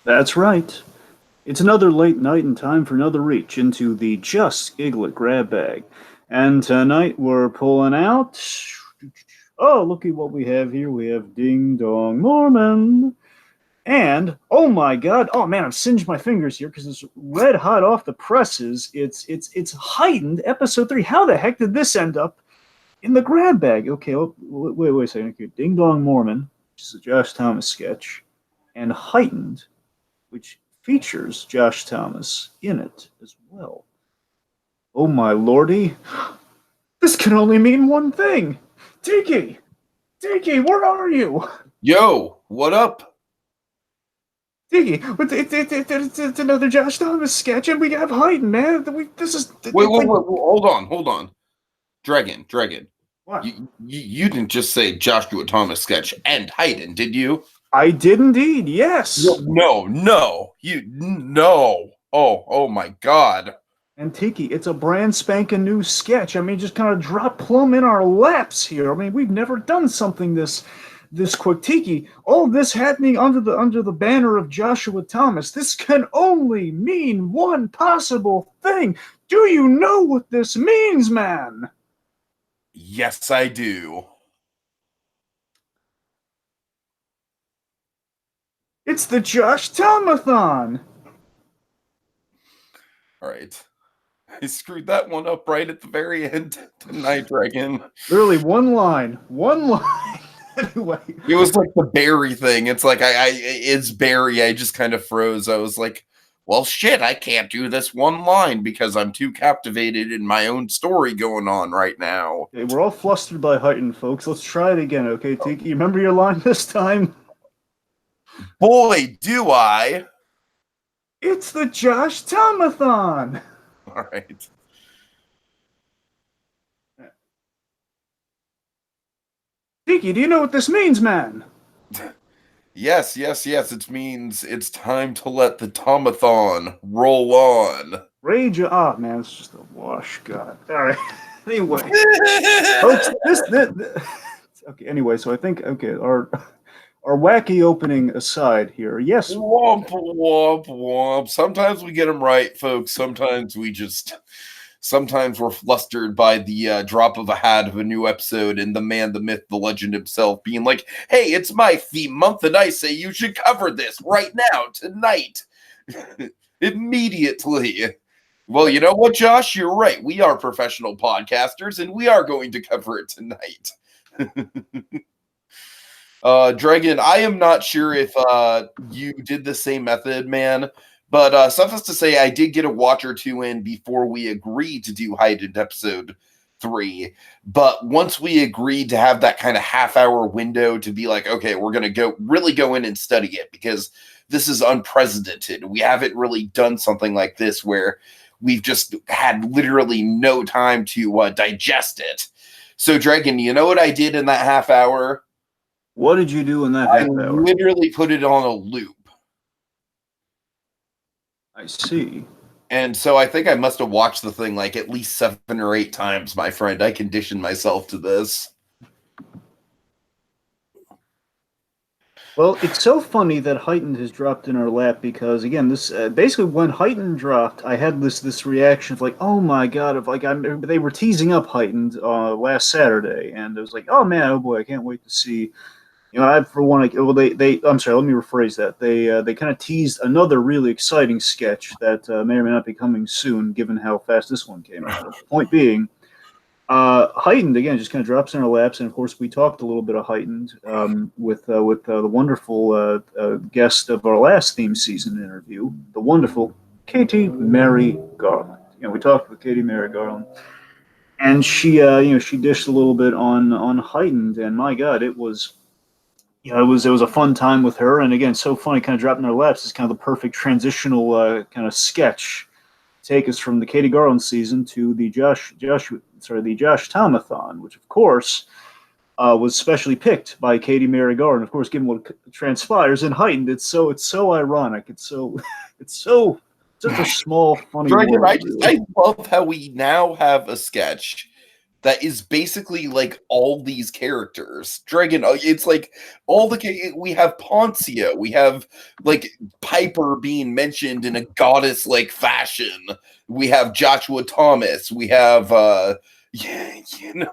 That's right. It's another late night and time for another reach into the Just Giggle It grab bag. And tonight we're pulling out. Oh, looky what we have here. We have Ding Dong Mormon. And oh my god, oh man, I've singed my fingers here because it's red hot off the presses. It's Heightened episode 3. How the heck did this end up in the grab bag? Okay, wait a second. Okay, Ding Dong Mormon, which is a Josh Thomas sketch, and Heightened, which features Josh Thomas in it as well. Oh my lordy, this can only mean one thing. Tiki, where are you? Yo, what up? Tiki, it's another Josh Thomas sketch, and we have Heightened, man. This is Wait, hold on. Dragon. What? You didn't just say Joshua Thomas sketch and Heightened, did you? I did indeed, yes. No. Oh my God. And Tiki, it's a brand spanking new sketch. I mean, just kind of drop plumb in our laps here. I mean, we've never done something this quick. Tiki, all this happening under the banner of Joshua Thomas. This can only mean one possible thing. Do you know what this means, man? Yes, I do. It's the Josh Thomathon. All right. I screwed that one up right at the very end tonight, Dragon. Literally one line. Anyway, it was like the Barry thing. It's like it's Barry. I just kind of froze. I was like, well, shit, I can't do this one line because I'm too captivated in my own story going on right now. Okay, we're all flustered by Heightened, folks. Let's try it again, okay, Tiki? You remember your line this time? Boy, do I. It's the Josh Thomathon. All right. Tiki, do you know what this means, man? Yes. It means it's time to let the Thomathon roll on. Rage, man, it's just a wash. God. All right. Anyway, folks, this. Okay. Anyway, so I think our wacky opening aside here. Yes. Womp womp womp. Sometimes we get them right, folks. Sometimes we're flustered by the drop of a hat of a new episode and the man, the myth, the legend himself being like, hey, it's my theme month and I say you should cover this right now, tonight. Immediately. Well, you know what, Josh? You're right. We are professional podcasters and we are going to cover it tonight. Dragon, I am not sure if you did the same method, man. But suffice to say, I did get a watch or two in before we agreed to do Heightened episode 3. But once we agreed to have that kind of half-hour window to be like, okay, we're going to really go in and study it because this is unprecedented. We haven't really done something like this where we've just had literally no time to digest it. So, Dragon, you know what I did in that half hour? What did you do in that half hour? I literally put it on a loop. I see. And so I think I must have watched the thing like at least 7 or 8 times, my friend. I conditioned myself to this. Well, it's so funny that Heightened has dropped in our lap because, again, this basically when Heightened dropped, I had this reaction of like, oh my god, of like they were teasing up Heightened last Saturday, and it was like, oh man, oh boy, I can't wait to see. You know, I'm sorry, let me rephrase that. They kind of teased another really exciting sketch that may or may not be coming soon, given how fast this one came out. Point being, Heightened again just kind of drops in our laps, and of course we talked a little bit of Heightened with the wonderful guest of our last theme season interview, the wonderful Katie Mary Garland. You know, we talked with Katie Mary Garland, and she she dished a little bit on Heightened, and my God, it was. You know, it was a fun time with her, and again, so funny, kind of dropping in our laps. It's kind of the perfect transitional kind of sketch to take us from the Katie Garland season to the Josh Thomathon, which of course was specially picked by Katie Mary Garland. Of course, given what transpires in Heightened, it's so ironic. It's such a small, funny. Dragon, world, I love how we now have a sketch that is basically like all these characters. Dragon, it's like all we have Poncio, we have like Piper being mentioned in a goddess like fashion. We have Joshua Thomas. We have yeah,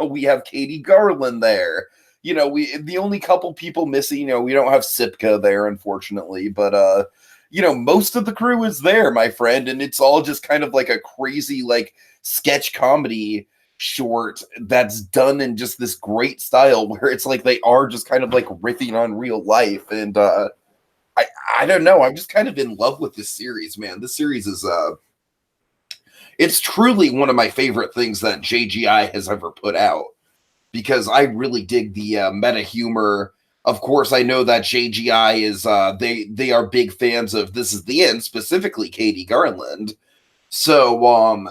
we have Katie Garland there. We the only couple people missing. We don't have Sipka there, unfortunately, but most of the crew is there, my friend, and it's all just kind of like a crazy like sketch comedy short that's done in just this great style where it's like they are just kind of like riffing on real life. And I don't know, I'm just kind of in love with this series, man. This series is it's truly one of my favorite things that JGI has ever put out, because I really dig the meta humor. Of course, I know that JGI is they are big fans of This Is the End, specifically Katie Garland. So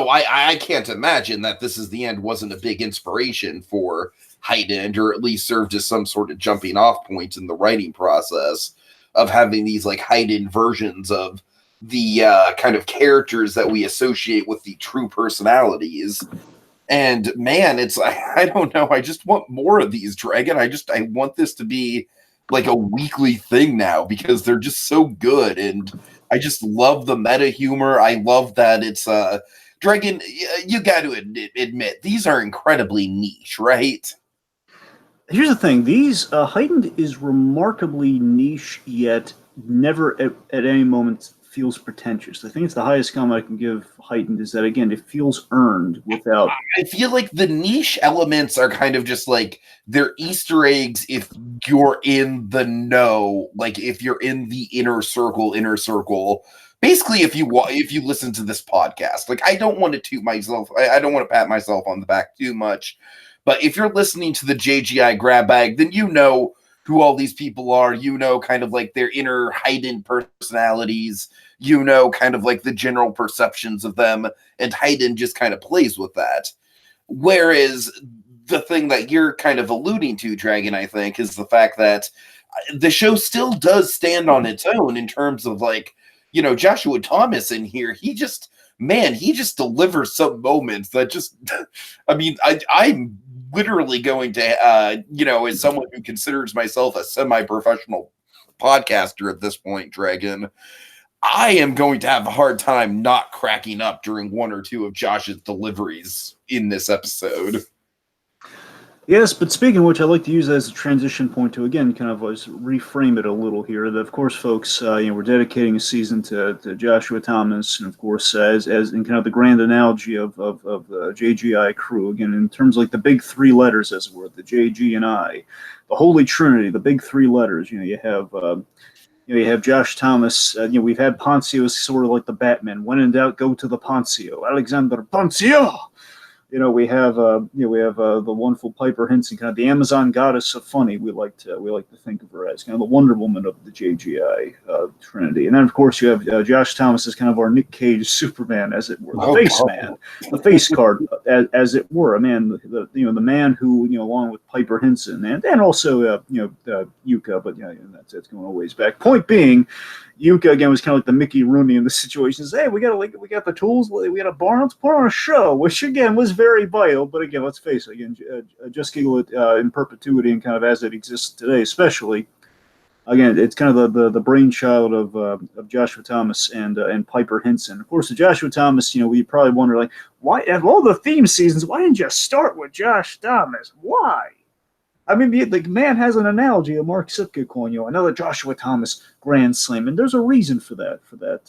I can't imagine that This Is the End wasn't a big inspiration for Heightened, or at least served as some sort of jumping off point in the writing process of having these like heightened versions of the kind of characters that we associate with the true personalities. And man, it's I don't know. I just want more of these, Dragon. I want this to be like a weekly thing now, because they're just so good, and I just love the meta humor. I love that it's Dragon. You got to admit these are incredibly niche, right? Here's the thing: these Heightened is remarkably niche, yet never at any moment feels pretentious. I think it's the highest comment I can give Heightened, is that again it feels earned without. I feel like the niche elements are kind of just like they're Easter eggs if you're in the know, like if you're in the inner circle. Basically, if you listen to this podcast, like I don't want to toot myself, I don't want to pat myself on the back too much, but if you're listening to the JGI grab bag, then you know who all these people are. You know, kind of like their inner heightened personalities. You know, kind of like the general perceptions of them, and Heightened just kind of plays with that. Whereas the thing that you're kind of alluding to, Dragon, I think, is the fact that the show still does stand on its own in terms of like, Joshua Thomas in here. He just delivers some moments that just, I mean, I'm literally going to, as someone who considers myself a semi-professional podcaster at this point, Dragon, I am going to have a hard time not cracking up during one or two of Josh's deliveries in this episode. Yes, but speaking of which, I'd like to use that as a transition point to again kind of reframe it a little here. That of course, folks, we're dedicating a season to Joshua Thomas, and of course, as in kind of the grand analogy of the JGI crew, again in terms of like the big three letters, as it were, the JG and I, the Holy Trinity, the big three letters. You have. You have Josh Thomas. We've had Poncio as sort of like the Batman. When in doubt, go to the Poncio. Alexander Poncio. We have the wonderful Piper Henson, kind of the Amazon goddess of funny. We like to think of her as kind of the Wonder Woman of the JGI Trinity. And then of course you have Josh Thomas as kind of our Nick Cage Superman, as it were, the face man, the face card, as it were, a man, the man who along with Piper Henson and also Yuka, but that's going a ways back. Point being, Yuka again was kind of like the Mickey Rooney in the situation. Says, hey, we got the tools, we got a bar, let's put on a show, which again was very vital. But again, let's face it, again, Just Giggle It in perpetuity and kind of as it exists today, especially. Again, it's kind of the brainchild of Joshua Thomas and Piper Henson. Of course, the Joshua Thomas, we probably wonder like, why of all the theme seasons, why didn't you start with Josh Thomas? Why? I mean, the man has an analogy, a Mark Sipka coin, another Joshua Thomas Grand Slam, and there's a reason for that, for that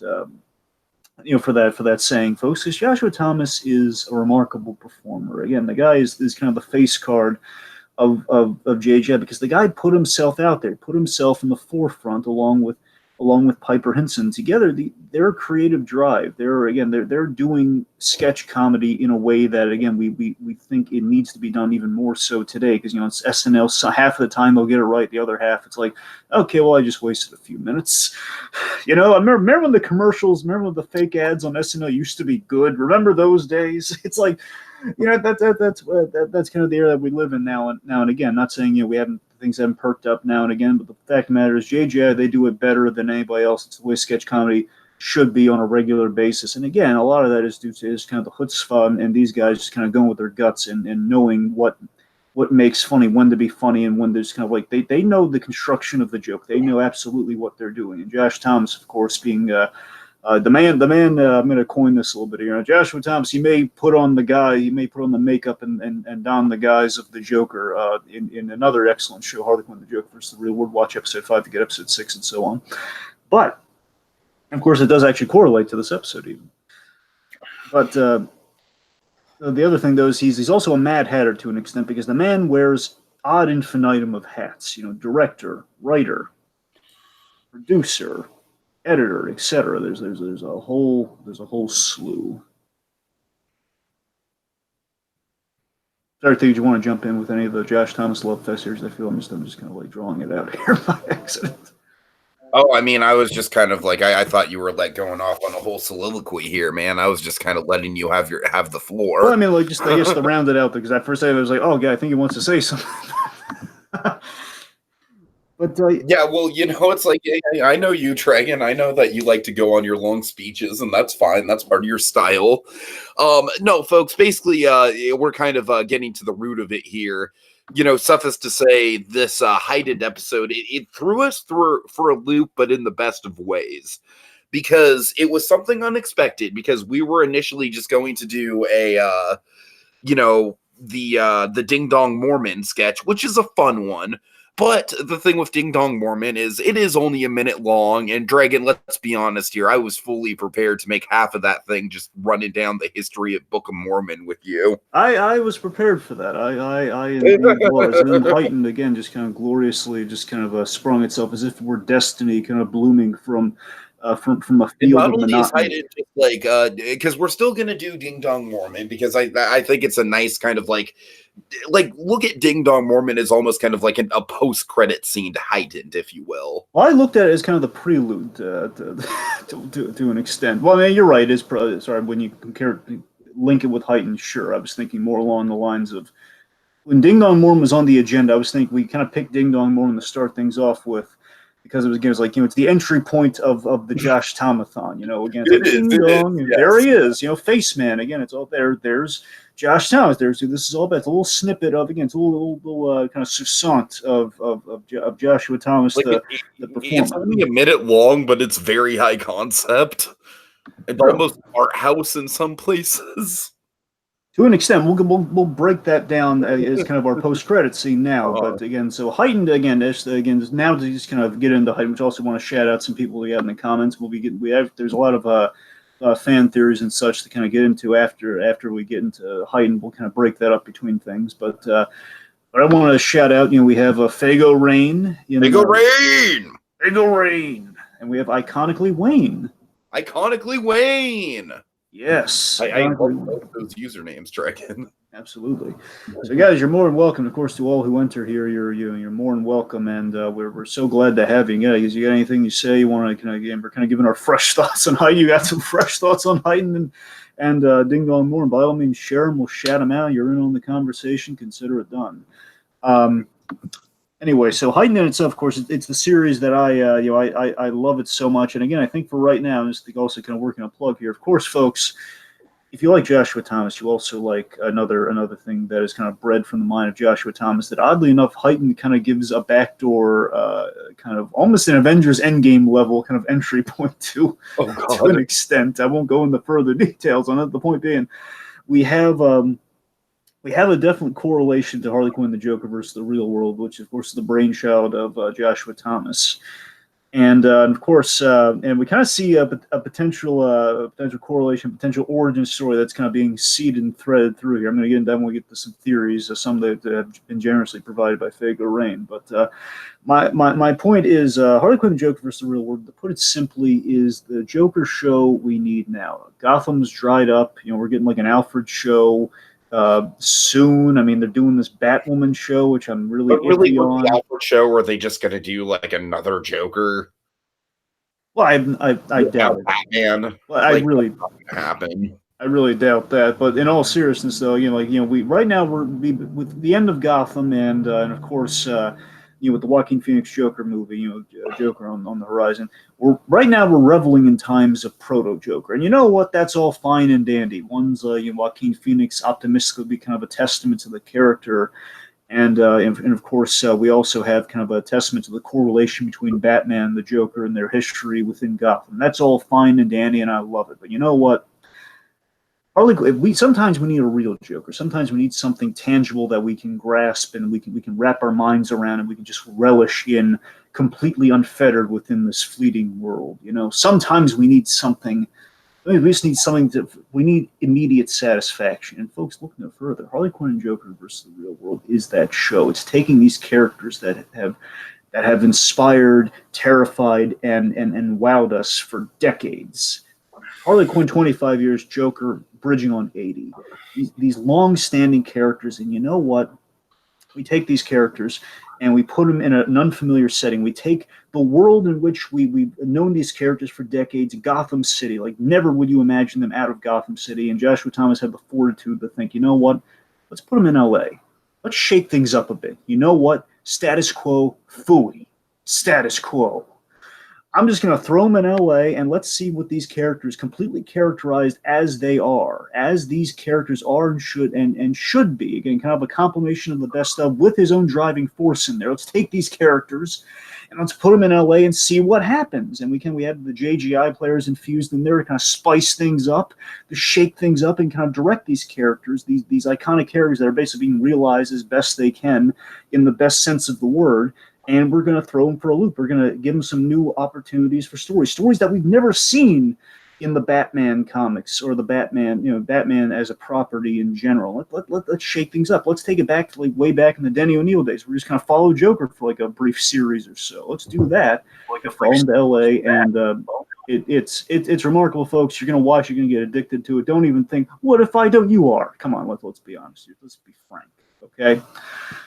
saying, folks, because Joshua Thomas is a remarkable performer. Again, the guy is kind of the face card of JJ, because the guy put himself out there, put himself in the forefront along with Piper Henson. Together, their creative drive, they're doing sketch comedy in a way that again we think it needs to be done even more so today, because it's SNL. So half of the time they'll get it right, the other half it's like, okay, well I just wasted a few minutes. I remember when the commercials, remember when the fake ads on SNL used to be good. Remember those days? It's like, that's kind of the era that we live in now and again. Not saying things haven't perked up now and again, but the fact of the matter is JJ, they do it better than anybody else. It's the way sketch comedy should be on a regular basis. And again, a lot of that is due to is kind of the chutzpah and these guys just kind of going with their guts and knowing what makes funny, when to be funny, and when there's kind of like they know the construction of the joke. They know absolutely what they're doing. And Josh Thomas, of course, being the man. I'm going to coin this a little bit here. Joshua Thomas, he may put on the makeup and don the guise of the Joker in another excellent show, Harley Quinn, the Joker versus the Real World. Watch episode 5 to get episode 6 and so on. But of course, it does actually correlate to this episode even. But the other thing, though, is he's also a Mad Hatter to an extent because the man wears ad infinitum of hats. Director, writer, producer, editor, etc. There's a whole slew. Sorry, did you want to jump in with any of the Josh Thomas Love Fest series? I feel I'm just kind of like drawing it out here by accident. Oh, I mean, I was just kind of like I thought you were like going off on a whole soliloquy here, man. I was just kind of letting you have the floor. Well, I mean, like just I guess to round it out because at first I was like, oh, yeah, I think he wants to say something. But yeah, well, it's like I know you, Dragon. I know that you like to go on your long speeches, and that's fine. That's part of your style. No, folks. Basically, we're kind of getting to the root of it here. Suffice to say, this Heightened episode it threw us for a loop, but in the best of ways, because it was something unexpected. Because we were initially just going to do a, the Ding Dong Mormon sketch, which is a fun one. But the thing with Ding Dong Mormon is it is only a minute long. And Dragon, let's be honest here, I was fully prepared to make half of that thing just running down the history of Book of Mormon with you. I was prepared for that. I indeed was. And then Heightened, again, just kind of gloriously just kind of sprung itself as if it were destiny kind of blooming from a field of monotony. Because we're still going to do Ding Dong Mormon because I think it's a nice kind of like look at Ding Dong Mormon as almost kind of like a post-credit scene to Heightened, if you will. Well, I looked at it as kind of the prelude to an extent. Well, I mean, you're right. It's probably, sorry, when you link it with Heightened, sure. I was thinking more along the lines of when Ding Dong Mormon was on the agenda. I was thinking we kind of picked Ding Dong Mormon to start things off with. Because it was like it's the entry point of the Josh Thomathan, again it's like Ding Dong, yes. There he is, Face Man again. It's all there. There's Josh Thomas. This is all about. It's a little snippet of it's a little kind of succinct of Joshua Thomas, the performer. It's only a minute long, but it's very high concept. It's almost art house in some places. To an extent, we'll break that down as kind of our post-credit scene now. But again, so Heightened again now to just kind of get into Heightened, which I also want to shout out some people we have in the comments. There's a lot of fan theories and such to kind of get into after we get into Heightened. We'll kind of break that up between things. But I want to shout out. We have Fago Rain. Fago Rain, and we have Iconically Wayne. Iconically Wayne. Yes. I love those usernames, Dragon. Absolutely. So, guys, you're more than welcome. Of course, to all who enter here, you're more than welcome, and we're so glad to have you. Guys, you got anything you say? You want to we're kind of giving our fresh thoughts on Heightened. You got some fresh thoughts on Heightened and Ding Dong Mormon. By all means, share them. We'll shout them out. You're in on the conversation. Consider it done. Anyway, so Heightened in itself, of course, it's the series that I love it so much. And again, I think for right now, just also kind of working a plug here. Of course, folks, if you like Joshua Thomas, you also like another thing that is kind of bred from the mind of Joshua Thomas. That oddly enough, Heightened kind of gives a backdoor, kind of almost an Avengers Endgame level kind of entry point to an extent. I won't go into further details on it. The point being, we have a definite correlation to Harley Quinn, the Joker versus the Real World, which of course is the brainchild of Joshua Thomas, and of course, and we kind of see a potential correlation, potential origin story that's kind of being seeded and threaded through here. I'm going to get into that when we get to some theories, some that have been generously provided by Fago Rain. But my point is, Harley Quinn, the Joker versus the Real World, to put it simply, is the Joker show we need now. Gotham's dried up. We're getting like an Alfred show. Soon. I mean, they're doing this Batwoman show, which I'm really on. The Alfred show, or are they just going to do like another Joker? Well, I doubt it. Batman. Well, I really happen. I really doubt that. But in all seriousness, though, we right now we're with the end of Gotham, and of course, with the Joaquin Phoenix Joker movie, Joker on the horizon. Right now we're reveling in times of proto Joker, and you know what? That's all fine and dandy. One's Joaquin Phoenix optimistically kind of a testament to the character. And of course, we also have kind of a testament to the correlation between Batman and the Joker and their history within Gotham. That's all fine and dandy, and I love it. But you know what? Sometimes we need a real Joker. Sometimes we need something tangible that we can grasp and we can wrap our minds around, and we can just relish in, completely unfettered within this fleeting world. Sometimes we need something. We just need we need immediate satisfaction. And folks, look no further. Harley Quinn and Joker versus the real world is that show. It's taking these characters that have inspired, terrified, and wowed us for decades. Harley Quinn, 25 years, Joker, bridging on 80. These long-standing characters, and you know what? We take these characters and we put them in an unfamiliar setting. We take the world in which we've known these characters for decades, Gotham City. Like, never would you imagine them out of Gotham City. And Joshua Thomas had the fortitude to think, you know what? Let's put them in L.A. Let's shake things up a bit. You know what? Status quo, phooey. Status quo. I'm just going to throw them in LA and let's see what these characters, completely characterized as they are, as these characters are and should be. Again, kind of a compilation of the best of with his own driving force in there. Let's take these characters and let's put them in LA and see what happens. And we have the JGI players infused in there to kind of spice things up, to shake things up and kind of direct these characters, these iconic characters that are basically being realized as best they can in the best sense of the word. And we're going to throw them for a loop. We're going to give them some new opportunities for stories that we've never seen in the Batman comics or the Batman as a property in general. Let's shake things up. Let's take it back to way back in the Denny O'Neil days. We're just kind of follow Joker for a brief series or so. Let's do that. Follow him to L.A. and it's remarkable, folks. You're going to watch. You're going to get addicted to it. Don't even think, what if I don't? You are. Come on, let's be honest. Let's be frank. Okay.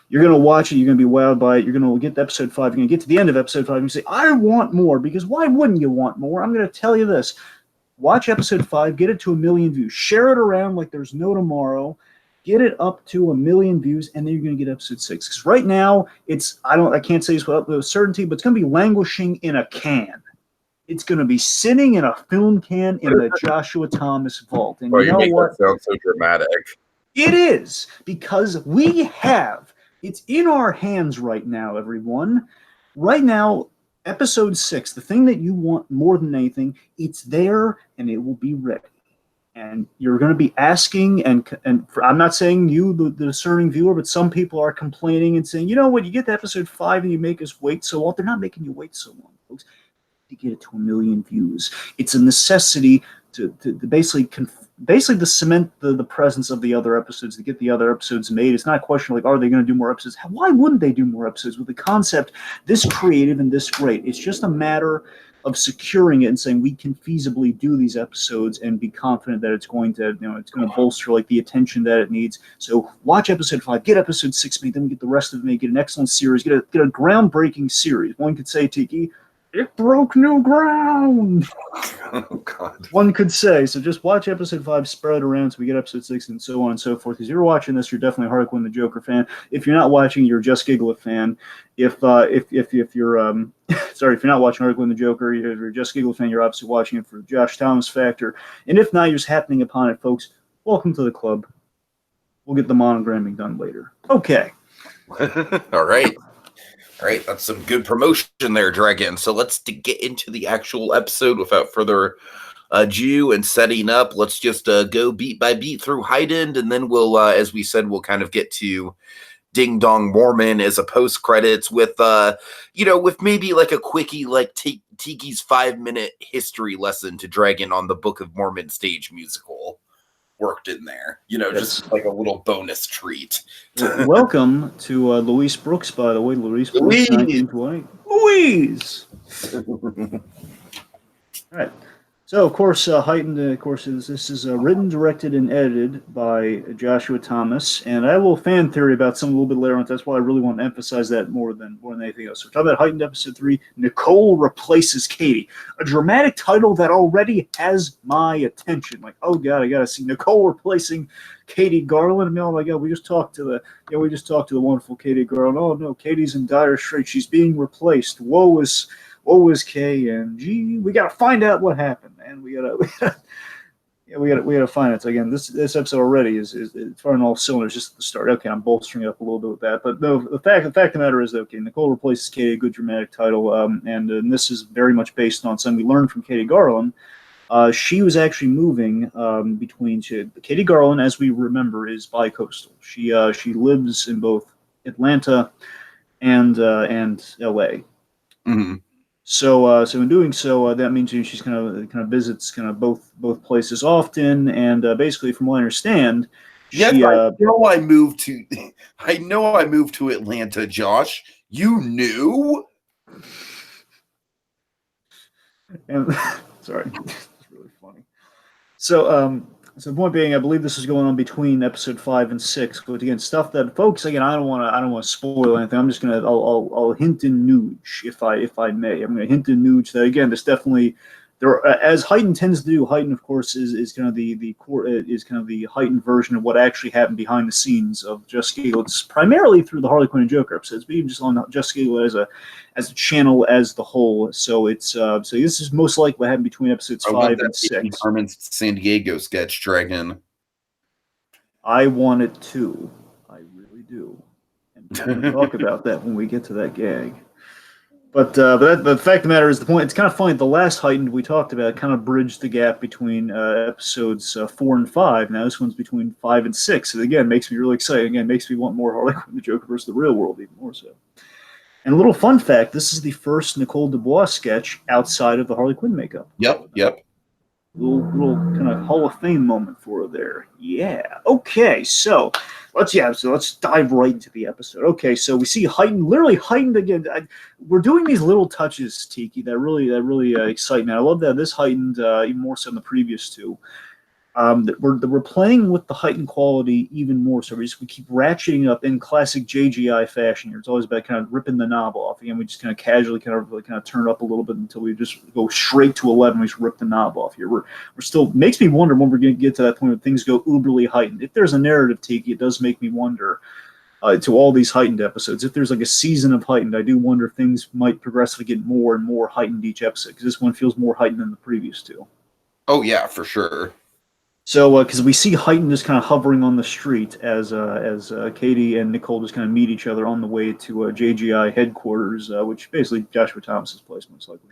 You're going to watch it. You're going to be wowed by it. You're going to get to episode 5. You're going to get to the end of episode 5 and you say, I want more, because why wouldn't you want more? I'm going to tell you this. Watch episode 5. Get it to 1 million views. Share it around like there's no tomorrow. Get it up to 1 million views, and then you're going to get episode 6. Because right now, I can't say this with certainty, but it's going to be languishing in a can. It's going to be sitting in a film can in the Joshua Thomas vault. And you know what? That sound so dramatic. It is, because it's in our hands right now, everyone. Right now, episode 6, the thing that you want more than anything, it's there and it will be ready. And you're going to be asking, and I'm not saying you, the discerning viewer, but some people are complaining and saying, you know what, you get to episode 5 and you make us wait so long. They're not making you wait so long, folks. To get it to 1 million views. It's a necessity to basically to cement the presence of the other episodes, to get the other episodes made. It's not a question are they going to do more episodes? Why wouldn't they do more episodes with the concept this creative and this great? It's just a matter of securing it and saying we can feasibly do these episodes and be confident that it's going to bolster the attention that it needs. So watch episode 5, get episode 6 made, then we get the rest of it made, get an excellent series, get a groundbreaking series. One could say, Tiki, it broke new ground. Oh, God. One could say. So just watch episode 5, spread around so we get episode 6 and so on and so forth. Because you're watching this, you're definitely a Harley Quinn the Joker fan. If you're not watching, you're a Just Giggle It fan. If you're sorry, if you're not watching Harley Quinn the Joker, you're a Just Giggle fan, you're obviously watching it for the Josh Thomas factor. And if not, you're just happening upon it, folks. Welcome to the club. We'll get the monogramming done later. Okay. All right. All right, that's some good promotion there, Dragon. So let's get into the actual episode without further ado and setting up. Let's just go beat by beat through Heightened, and then we'll, as we said, we'll kind of get to Ding Dong Mormon as a post credits with, with maybe a quickie Tiki's 5-minute history lesson to Dragon on the Book of Mormon stage musical worked in there, just like a little bonus treat. Welcome to Louise Brooks, by the way. Louise Brooks, 1920. Louise! All right. So, of course, Heightened, of course, this is written, directed, and edited by Joshua Thomas. And I have a little fan theory about some a little bit later on. That's why I really want to emphasize that more than anything else. So we're talking about Heightened episode 3. Nicole replaces Katie, a dramatic title that already has my attention. Like, oh god, I gotta see Nicole replacing Katie Garland. I mean, oh my god, we just talked to the wonderful Katie Garland. Oh no, Katie's in dire straits. She's being replaced. Woe is K and G. We gotta find out what happened, man. We gotta find it. So again, this episode already is firing all cylinders just at the start. Okay, I'm bolstering it up a little bit with that, but no, the fact of the matter is that okay, Nicole replaces Katie, a good dramatic title, and this is very much based on something we learned from Katie Garland. She was actually moving between Katie Garland, as we remember, is bi-coastal. She lives in both Atlanta and L.A. Mm-hmm. So in doing so, that means she's kind of visits kind of both places often, and basically, from what I understand, Yes, she I know I moved to. I know I moved to Atlanta, Josh. You knew? and sorry, it's really funny. So the point being, I believe this is going on between episode 5 and 6. But again, stuff that folks, again, I don't want to spoil anything. I'm just gonna I'll hint in Nuge if I may. I'm gonna hint in Nuge that again, there's definitely there as Heightened tends to do. Heightened, of course, is kind of the core is kind of the heightened version of what actually happened behind the scenes of Just Giggle. It's primarily through the Harley Quinn and Joker episodes, but even just on Just Giggle as a channel as the whole. So it's so this is most likely what happened between episodes 5 and 6. Carmen's San Diego sketch, Dragon. I want it too. I really do. And we're going to talk about that when we get to that gag. But the fact of the matter is, the point. It's kind of funny. The last Heightened we talked about kind of bridged the gap between episodes 4 and 5. Now this one's between 5 and 6. And again, makes me really excited. Again, makes me want more Harley Quinn the Joker versus the real world even more so. And a little fun fact: this is the first Nicole Dubois sketch outside of the Harley Quinn makeup. Yep. Little kind of Hall of Fame moment for her there. Yeah. Okay. So let's dive right into the episode. Okay. So we see literally heightened again. We're doing these little touches, Tiki, that really excite me. I love that this heightened even more so than the previous two. That we're playing with the heightened quality even more. So we keep ratcheting up in classic JGI fashion. It's always about kind of ripping the knob off. Again, we just kind of casually kind of turn it up a little bit until we just go straight to 11. We just rip the knob off here. We're still makes me wonder when we're going to get to that point where things go uberly heightened. If there's a narrative, Tiki, it does make me wonder. To all these heightened episodes, if there's like a season of heightened, I do wonder if things might progressively get more and more heightened each episode because this one feels more heightened than the previous two. Oh yeah, for sure. So, because we see Heightened just kind of hovering on the street as Katie and Nicole just kind of meet each other on the way to JGI headquarters, which basically Joshua Thomas's place most likely.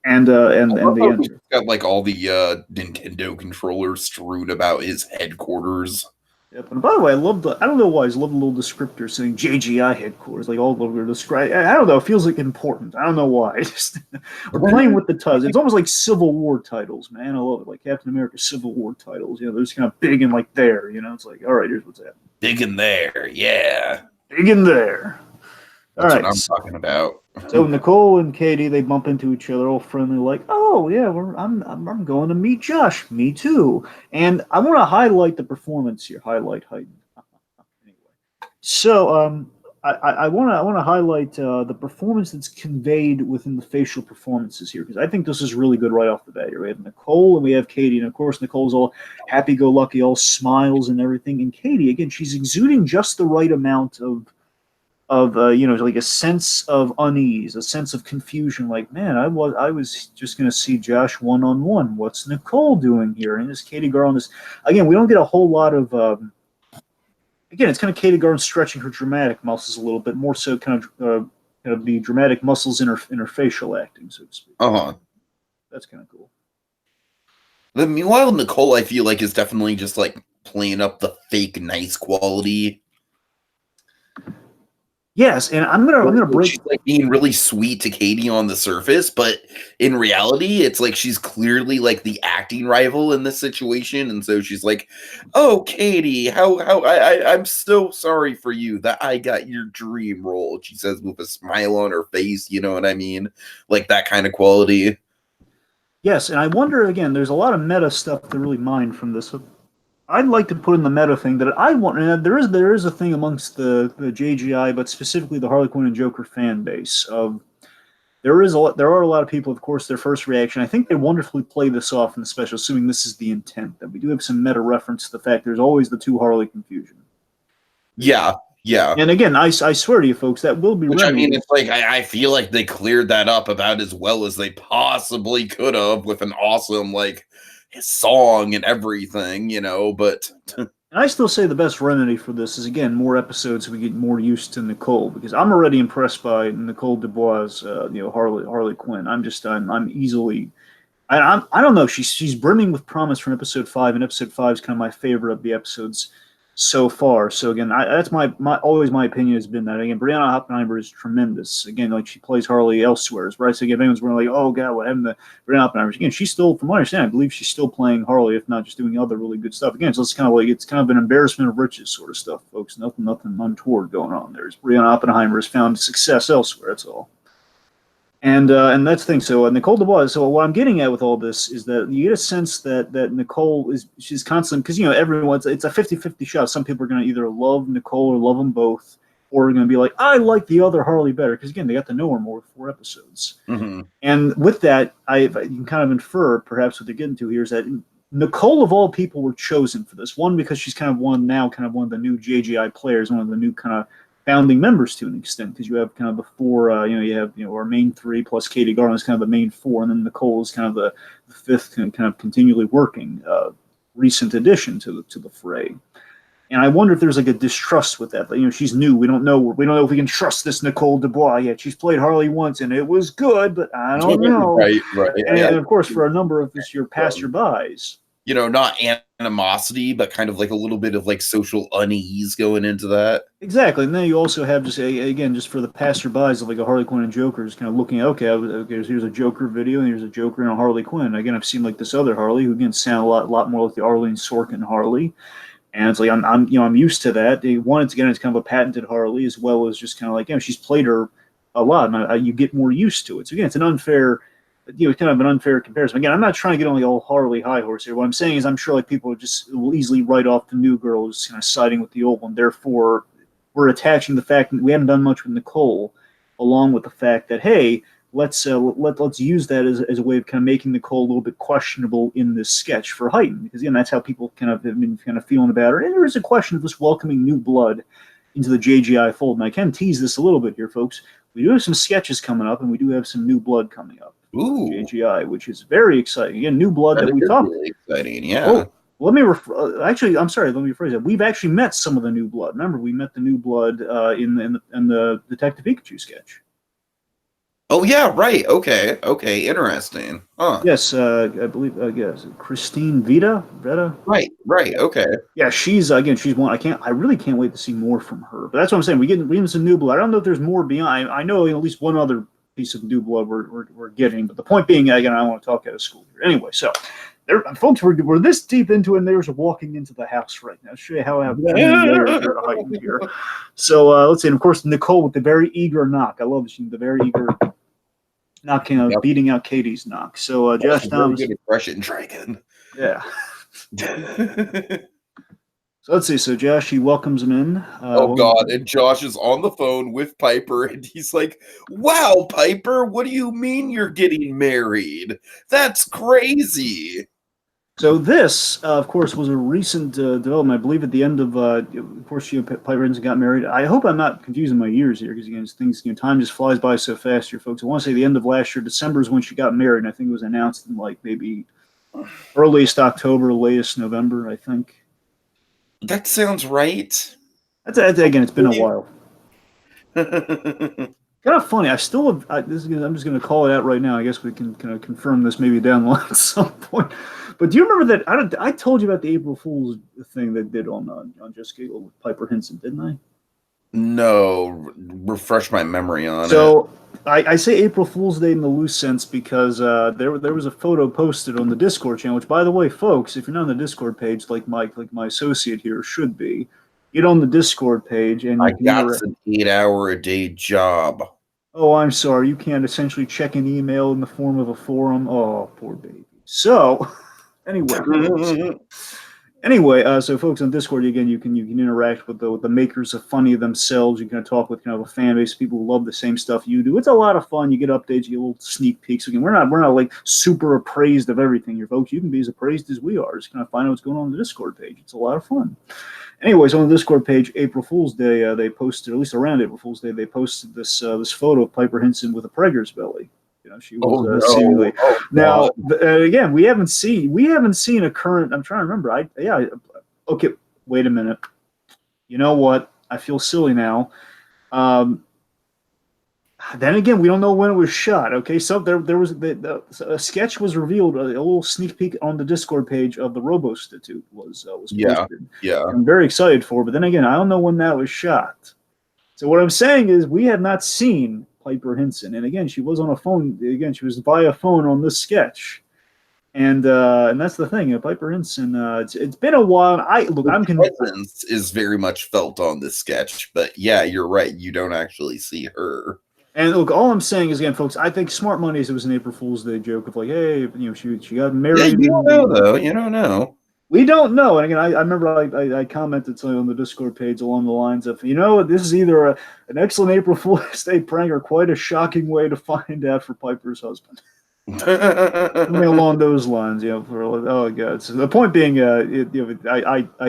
And they enter. Got like all the Nintendo controllers strewn about his headquarters. Yep. And by the way, I don't know why, I love the little descriptor saying JGI headquarters, like all over describe. I don't know, it feels like important. I don't know why. We're playing with the titles. It's almost like Civil War titles, man. I love it. Like Captain America Civil War titles. You know, they're just kind of big and like there, you know, it's like, all right, here's what's happening. Big in there, yeah. Big in there. That's all right. What I'm talking about. So Nicole and Katie, they bump into each other, all friendly, like, "Oh yeah, I'm going to meet Josh. Me too." And I want to highlight the performance here. Highlight Heightened. Anyway, so I want to highlight the performance that's conveyed within the facial performances here because I think this is really good right off the bat. Here we have Nicole and we have Katie, and of course Nicole's all happy-go-lucky, all smiles and everything, and Katie again, she's exuding just the right amount of like a sense of unease, a sense of confusion. Like, man, I was just going to see Josh one-on-one. What's Nicole doing here? And this Katie Garland is, again, we don't get a whole lot of, again, it's kind of Katie Garland stretching her dramatic muscles a little bit, more so kind of the dramatic muscles in her facial acting, so to speak. That's kind of cool. Meanwhile, Nicole, I feel like, is definitely just like playing up the fake nice quality. Yes, and I'm gonna break. She's like being really sweet to Katie on the surface, but in reality, it's like she's clearly like the acting rival in this situation, and so she's like, "Oh, Katie, I'm so sorry for you that I got your dream role." She says with a smile on her face, you know what I mean, like that kind of quality. Yes, and I wonder again. There's a lot of meta stuff to really mine from this. I'd like to put in the meta thing that I want. And there is a thing amongst the JGI, but specifically the Harley Quinn and Joker fan base of there are a lot of people, of course, their first reaction. I think they wonderfully play this off in the special, assuming this is the intent that we do have some meta reference to the fact there's always the two Harley confusion. Yeah. And again, I swear to you, folks, that will be Which, remedied. I mean, it's like, I feel like they cleared that up about as well as they possibly could have with an awesome, like, song and everything, but... And I still say the best remedy for this is, again, more episodes so we get more used to Nicole, because I'm already impressed by Nicole Dubois' Harley Quinn. I'm easily... I don't know. She's brimming with promise from episode 5, and episode 5 is kind of my favorite of the episodes so far. So again, that's my always my opinion has been that again, Brianna Oppenheimer is tremendous. Again, like she plays Harley elsewhere, right? So again, if anyone's really like, oh god, what happened to Brianna Oppenheimer? Again, she's still, from what I understand, I believe she's still playing Harley, if not just doing other really good stuff. Again, so it's kind of an embarrassment of riches sort of stuff, folks. Nothing untoward going on there. Brianna Oppenheimer has found success elsewhere. That's all. And that's the thing. So Nicole Dubois. So what I'm getting at with all this is that you get a sense that Nicole she's constant, because everyone's it's a 50-50 shot. Some people are going to either love Nicole or love them both, or are going to be like, I like the other Harley better, because again they got to know her more with 4 episodes. Mm-hmm. And with that, you can kind of infer perhaps what they're getting to here is that Nicole of all people were chosen for this. One, because she's kind of one of the new JGI players, one of the new kind of founding members to an extent, because you have kind of the 4, you have our main 3 plus Katie Garland is kind of the main 4, and then Nicole is kind of the 5th kind of continually working recent addition to the fray. And I wonder if there's like a distrust with that. She's new. We don't know if we can trust this Nicole Dubois yet. She's played Harley once, and it was good, but I don't know. Right. And of course, for a number of your passerbys, not animosity, but kind of like a little bit of like social unease going into that. Exactly. And then you also have just for the passerbys of like a Harley Quinn and Joker is kind of looking, okay, here's a Joker video and here's a Joker and a Harley Quinn. Again, I've seen like this other Harley who again sound a lot more like the Arlene Sorkin Harley. And it's like I'm used to that. It's kind of a patented Harley, as well as just kind of like she's played her a lot, and you get more used to it. So again, it's an unfair, kind of an unfair comparison. Again, I'm not trying to get on the old Harley high horse here. What I'm saying is, I'm sure like people will easily write off the new girl as kind of siding with the old one. Therefore, we're attaching the fact that we haven't done much with Nicole, along with the fact that hey, let's use that as a way of kind of making Nicole a little bit questionable in this sketch for Heightened, because again, that's how people kind of have been kind of feeling about her. And there is a question of this welcoming new blood into the JGI fold. And I can tease this a little bit here, folks. We do have some sketches coming up, and we do have some new blood coming up. Ooh. JGI, which is very exciting. Again, new blood that we talked. Really exciting, yeah. Oh, let me actually, I'm sorry. Let me rephrase that. We've actually met some of the new blood. Remember, we met the new blood in the Detective Pikachu sketch. Oh yeah, right. Okay, interesting. Huh. Yes, I believe. Yes, Christine Vita. Right. Okay. Yeah, she's one. I really can't wait to see more from her. But that's what I'm saying. We get some new blood. I don't know if there's more beyond. I know at least one other piece of new blood we're getting. But the point being, again, I don't want to talk out of school here. Anyway, so folks, we're this deep into it, and there's walking into the house right now. I'll show you how I have heightened here. So let's see. And of course, Nicole with the very eager knock. I love the very eager knocking, beating out Katie's knock. So Josh Thomas, good impression, Dragon. Yeah. So let's see. So Josh, he welcomes him in. Oh God! And Josh is on the phone with Piper, and he's like, "Wow, Piper, what do you mean you're getting married? That's crazy." So this, of course, was a recent development. I believe at the end of course, Piper got married. I hope I'm not confusing my years here, because again, things, time just flies by so fast here, folks. I want to say the end of last year, December is when she got married, and I think it was announced in like maybe earliest October, latest November, I think. That sounds right. That's again, it's been a while. Kind of funny. I'm just going to call it out right now. I guess we can kind of confirm this maybe down the line at some point. But do you remember that? I told you about the April Fool's thing they did on Just Giggle with Piper Hinson, didn't I? No, refresh my memory on it. So I say April Fool's Day in the loose sense because there was a photo posted on the Discord channel. Which, by the way, folks, if you're not on the Discord page, like my associate here should be, get on the Discord page and I got an 8-hour-a-day job. Oh, I'm sorry. You can't essentially check an email in the form of a forum. Oh, poor baby. So, anyway, so folks on Discord, again, you can interact with the makers of Funny themselves. You can talk with kind of a fan base of people who love the same stuff you do. It's a lot of fun. You get updates, you get little sneak peeks. Again, we're not like super appraised of everything here, folks. You can be as appraised as we are. Just kind of find out what's going on the Discord page. It's a lot of fun. Anyways, on the Discord page, April Fool's Day, they posted, at least around April Fool's Day, they posted this photo of Piper Hinson with a Prager's belly. You know, she was seemingly. Now, again, we haven't seen a current. I'm trying to remember. Okay, wait a minute. You know what? I feel silly now. Then again, we don't know when it was shot. Okay, so there was a sketch was revealed. A little sneak peek on the Discord page of the Robo-Stitute was posted. Yeah. I'm very excited for. But then again, I don't know when that was shot. So what I'm saying is, we have not seen Piper Hinson, and again, she was on a phone. Again, she was via phone on this sketch. And that's the thing. Piper Hinson. It's been a while. I'm convinced is very much felt on this sketch, but yeah, you're right. You don't actually see her. And look, all I'm saying is, again, folks, I think smart money is it was an April Fool's Day joke of like, hey, you know, she got married. Yeah, you don't know though. You don't know. We don't know. And again, I remember I commented something on the Discord page along the lines of, you know, this is either an excellent April Fool's Day prank or quite a shocking way to find out for Piper's husband. Something along those lines, you know. Oh god! So the point being, I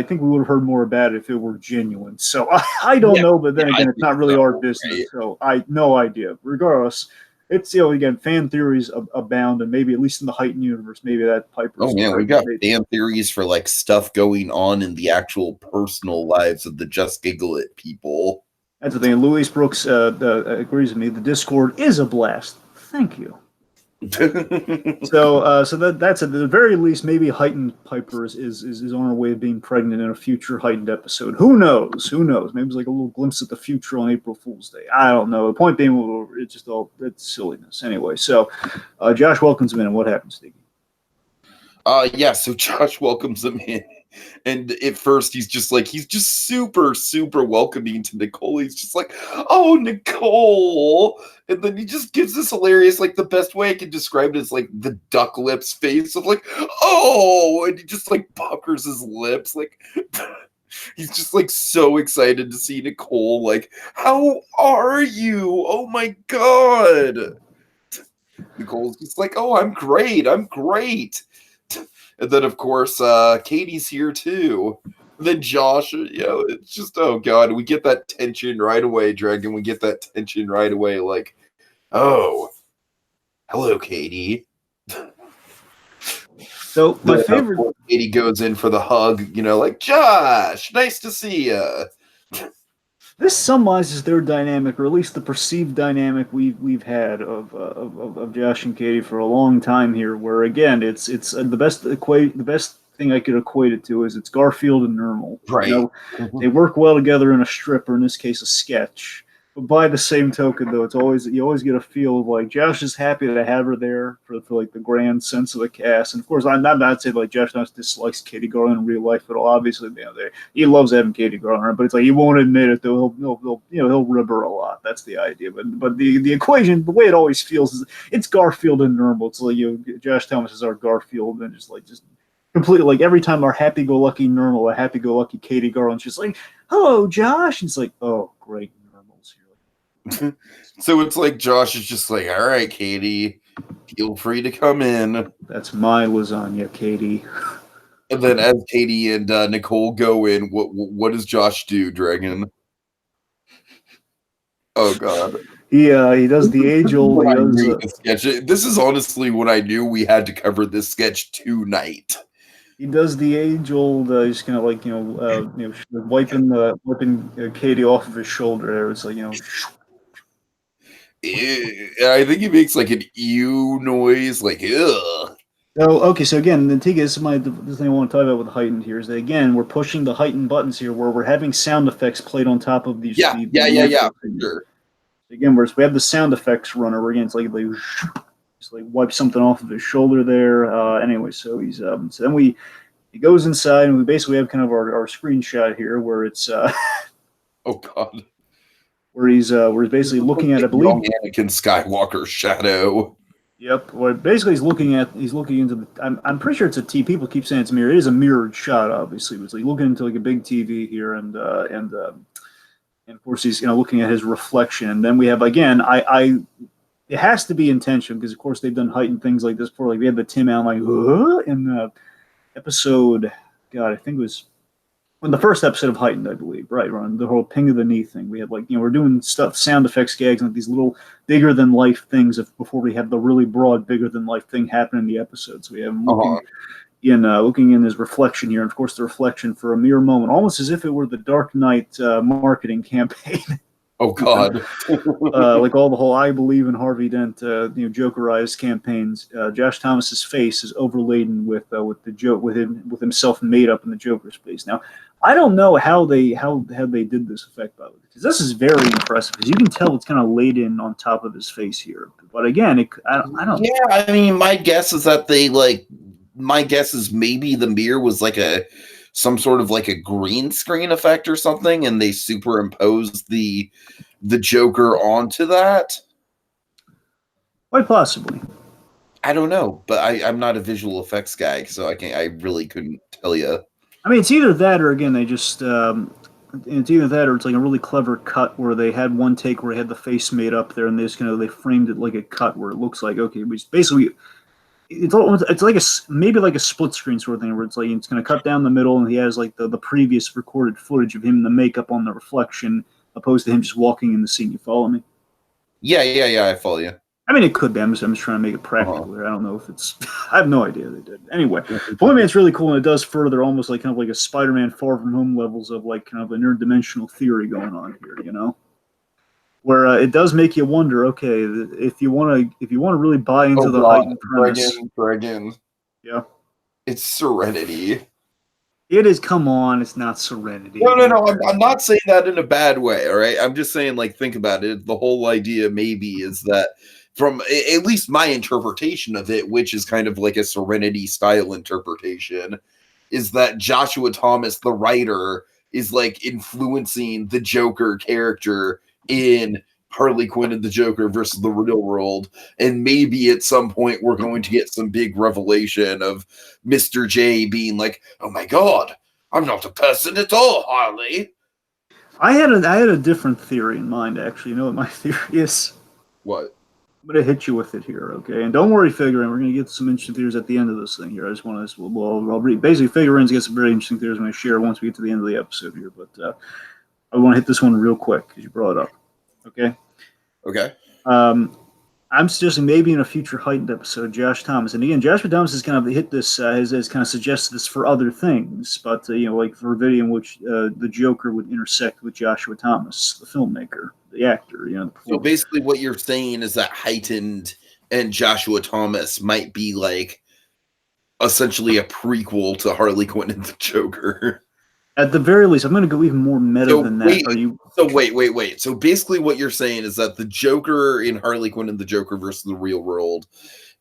think we would have heard more about it if it were genuine. So I don't know, but then again, it's not really our business, right? So I no idea. Regardless, it's again, fan theories abound, and maybe at least in the Heightened universe, maybe that Piper's. Oh man, we got fan theories for like stuff going on in the actual personal lives of the Just Giggle It people. That's the thing. Louise Brooks agrees with me. The Discord is a blast. Thank you. So that's at the very least, maybe Heightened Piper is on her way of being pregnant in a future Heightened episode. Who knows? Maybe it's like a little glimpse at the future on April Fool's Day. I don't know. The point being, it's silliness. Anyway, so Josh welcomes him in, and what happens, Tiki? So Josh welcomes him in. And at first, he's just super, super welcoming to Nicole. He's just like, oh, Nicole. And then he just gives this hilarious, like, the best way I can describe it is like the duck lips face of like, oh, and he just like puckers his lips. Like, he's just like so excited to see Nicole. Like, how are you? Oh my God. Nicole's just like, oh, I'm great. And then, of course, Katie's here, too. And then Josh, it's just, oh, God. We get that tension right away, Dragon. We get that tension right away. Like, oh, hello, Katie. So, my favorite... Katie goes in for the hug, like, Josh, nice to see you. This summarizes their dynamic, or at least the perceived dynamic we've had of Josh and Katie for a long time here. Where again, it's the best thing I could equate it to is it's Garfield and Nermal. Right. They work well together in a strip, or in this case, a sketch. But by the same token, though, you always get a feel of like Josh is happy to have her there for like the grand sense of the cast. And of course, I'm not saying like Josh dislikes Katie Garland in real life at all. Obviously, he loves having Katie Garland, but it's like he won't admit it. Though he'll rib her a lot. That's the idea. But the equation, the way it always feels is it's Garfield and Nermal. It's like Josh Thomas is our Garfield, and just completely like every time our happy-go-lucky Nermal, a happy-go-lucky Katie Garland, she's like, "Hello, Josh," and it's like, "Oh, great." So it's like Josh is just like, all right, Katie, feel free to come in. That's my lasagna, Katie. And then as Katie and Nicole go in, what does Josh do, Dragon? Oh God. He does the age-old. This is honestly what I knew we had to cover this sketch tonight. He does the age-old. He's kind of like wiping Katie off of his shoulder. There, it's like I think he makes like an ew noise, like ugh. Oh, okay. So again, the thing is, the thing I want to talk about with Heightened here is that again, we're pushing the Heightened buttons here, where we're having sound effects played on top of these. Yeah. Sure. Again, we have the sound effects runner. Where again, it's like just like wipe something off of his shoulder there. Anyway, so he's so then he goes inside, and we basically have kind of our screenshot here, where it's oh God. where he's basically looking at, I believe, young Anakin Skywalker's shadow. Yep. Well, basically, he's looking into the. I'm pretty sure it's a T. People keep saying it's a mirror. It is a mirrored shot, obviously. But it's like looking into like a big TV here, and of course he's looking at his reflection. And then we have again, it has to be intentional because of course they've done heightened things like this before. Like we had the Tim Allen like in episode, God, I think it was in the first episode of Heightened, I believe, right? Ron, the whole ping of the knee thing. We had we're doing stuff, sound effects, gags, and these little bigger than life things before we have the really broad, bigger than life thing happen in the episode. So we have him looking in his reflection here, and of course the reflection for a mere moment, almost as if it were the Dark Knight marketing campaign. Oh God! Like all the whole "I believe in Harvey Dent," Jokerized campaigns. Josh Thomas's face is overladen with the joke with himself made up in the Joker's face. Now, I don't know how they did this effect, by the way, because this is very impressive. Because you can tell it's kind of laid in on top of his face here. But again, I don't. Yeah, I mean, my guess is that my guess is maybe the mirror was like some sort of like a green screen effect or something, and they superimposed the Joker onto that. Quite possibly. I don't know, but I'm not a visual effects guy, so I really couldn't tell you. I mean, it's either that or again they just it's either that or it's like a really clever cut where they had one take where they had the face made up there and they framed it like a cut where it looks like okay, it's basically. It's like maybe like a split screen sort of thing where it's like it's going to cut down the middle and he has like the previous recorded footage of him in the makeup on the reflection opposed to him just walking in the scene. You follow me? Yeah, I follow you. I mean, it could be. I'm just trying to make it practical here. I don't know if it's. I have no idea they did. Anyway, Point Man's really cool and it does further almost like kind of like a Spider-Man Far From Home levels of like kind of a interdimensional theory going on here. Where it does make you wonder. Okay, if you want to really buy into the heightened premise, Dragon. Yeah, it's Serenity. It is. Come on, it's not Serenity. No. I'm not saying that in a bad way. All right, I'm just saying like think about it. The whole idea maybe is that from at least my interpretation of it, which is kind of like a Serenity style interpretation, is that Joshua Thomas, the writer, is like influencing the Joker character in Harley Quinn and the Joker versus the real world. And maybe at some point we're going to get some big revelation of Mr. J being like, oh my God, I'm not a person at all, Harley. I had a different theory in mind, actually. You know what my theory is? What? I'm going to hit you with it here, okay? And don't worry, Figure-In. We're going to get some interesting theories at the end of this thing here. I just want to, I'll read. Basically, Figure-In's get some very interesting theories I'm going to share once we get to the end of the episode here. But I want to hit this one real quick because you brought it up, okay? Okay. I'm suggesting maybe in a future Heightened episode, Josh Thomas. And again, Joshua Thomas has kind of hit this, has kind of suggested this for other things, but, like for a video in which the Joker would intersect with Joshua Thomas, the filmmaker, the actor, So basically what you're saying is that Heightened and Joshua Thomas might be like essentially a prequel to Harley Quinn and the Joker. At the very least, I'm going to go even more meta than that. Wait. So basically what you're saying is that the Joker in Harley Quinn and the Joker versus the real world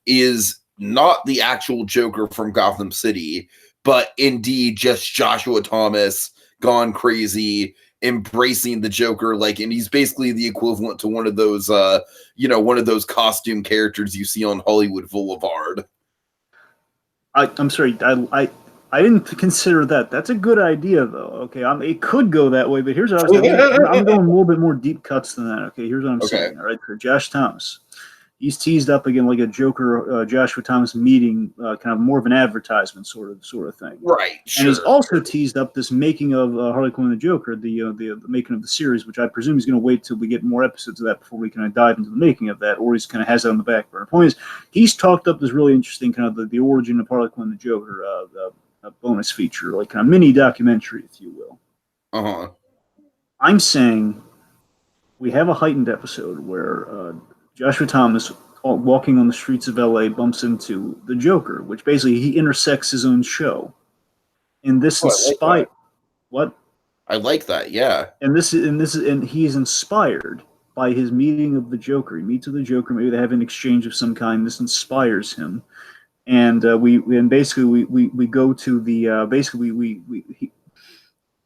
is not the actual Joker from Gotham City, but indeed just Joshua Thomas gone crazy, embracing the Joker, and he's basically the equivalent to one of those costume characters you see on Hollywood Boulevard. I'm sorry, I didn't consider that. That's a good idea, though. Okay, it could go that way, but here's what I was thinking. I'm going a little bit more deep cuts than that. Okay, here's what I'm saying. All right, for Josh Thomas, he's teased up again like a Joker, Joshua Thomas meeting, kind of more of an advertisement sort of thing. Right. Sure. And he's also teased up this making of Harley Quinn and the Joker, the making of the series, which I presume he's going to wait till we get more episodes of that before we kind of dive into the making of that, or he's kind of has that on the back burner. Point is, he's talked up this really interesting kind of the origin of Harley Quinn and the Joker, a bonus feature, like a mini documentary, if you will. I'm saying we have a Heightened episode where Joshua Thomas, walking on the streets of LA, bumps into the Joker, which basically he intersects his own show. And this inspired what? I like that, yeah. And he is inspired by his meeting of the Joker. He meets with the Joker, maybe they have an exchange of some kind. This inspires him. And we go to the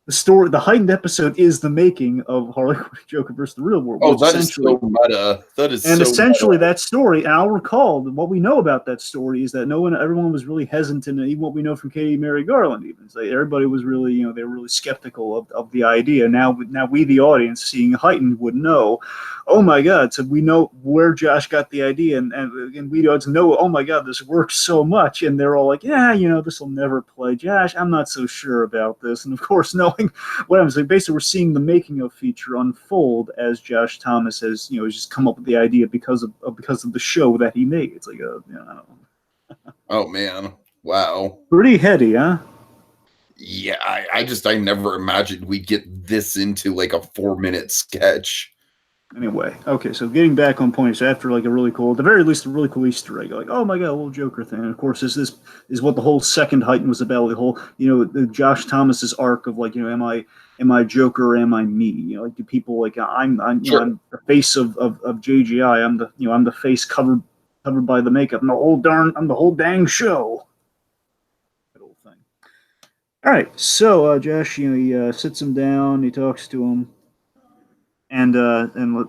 the Heightened episode is the making of Harley Quinn Joker versus the real world. Oh, that is so meta. That is and so essentially meta. that story, and I'll recall what we know about that story is that everyone was really hesitant, and even what we know from Katie Mary Garland, even like everybody was really, they were really skeptical of the idea. Now we, the audience, seeing Heightened, would know, oh my God, so we know where Josh got the idea, and we audience know, oh my God, this works so much, and they're all like, yeah, this will never play. Josh, I'm not so sure about this, and of course, knowing what happens, like basically we're seeing the making of feature unfold as Josh Thomas has, has just come up with the idea because of the show that he made. It's like I don't know. Oh man, wow, Pretty heady, huh? Yeah, I never imagined we'd get this into like a 4-minute sketch. Anyway, okay, so getting back on point, so after like a really cool, at the very least, a really cool Easter egg, like, oh my God, a little Joker thing. And of course, this is what the whole second Heightened was about. The whole, the Josh Thomas's arc of like, am I Joker or am I me? Like, do people like I'm Sure. I'm the face of JGI. I'm the face covered by the makeup. I'm the whole dang show. That whole thing. All right, so Josh, he sits him down, he talks to him. And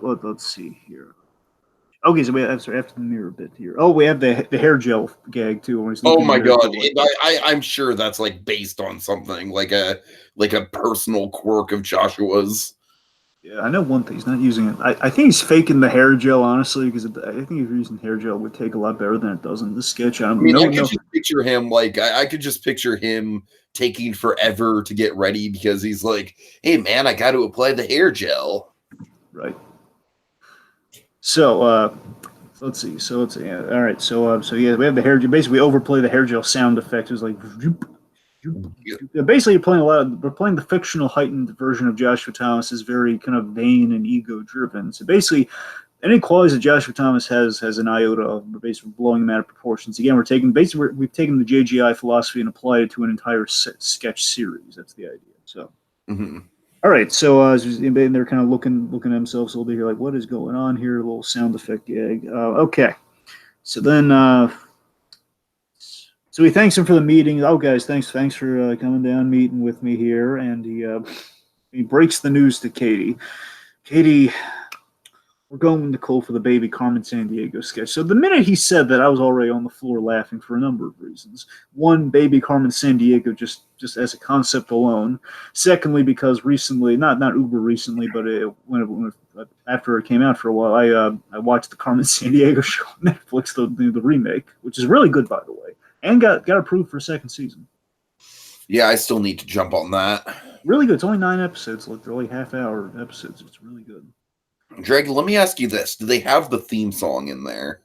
let's see here. Okay, so we have after the mirror bit here. Oh, we have the hair gel gag too. When he's Oh my God, I'm sure that's like based on something like a personal quirk of Joshua's. Yeah, I know one thing. He's not using it. I think he's faking the hair gel, honestly, because I think if you're using hair gel, it would take a lot better than it does in this sketch. I could just picture him I could just picture him taking forever to get ready because he's like, hey man, I got to apply the hair gel. Right. So let's see. All right. So yeah, we have the hair gel. Basically, we overplay the hair gel sound effect. It was like. Basically, we're playing the fictional Heightened version of Joshua Thomas is very kind of vain and ego driven. So basically, any qualities that Joshua Thomas has an iota of. We're basically blowing them out of proportions. Again, we've taken the JGI philosophy and applied it to an entire sketch series. That's the idea. So. Mm-hmm. All right, so they're kind of looking at themselves a little bit here, like, what is going on here? A little sound effect gag. Okay, so then, so he thanks him for the meeting. Oh, guys, thanks for coming down, meeting with me here, and he breaks the news to Katie. Katie, we're going to Nicole for the baby Carmen Sandiego sketch. So the minute he said that, I was already on the floor laughing for a number of reasons. One, baby Carmen Sandiego just as a concept alone. Secondly, because recently, not uber recently, but after it came out for a while, I watched the Carmen Sandiego show on Netflix, the remake, which is really good, by the way, and got approved for a second season. Yeah, I still need to jump on that. Really good. It's only 9 episodes, like they're only half-hour episodes. It's really good. Dragon, let me ask you this. Do they have the theme song in there?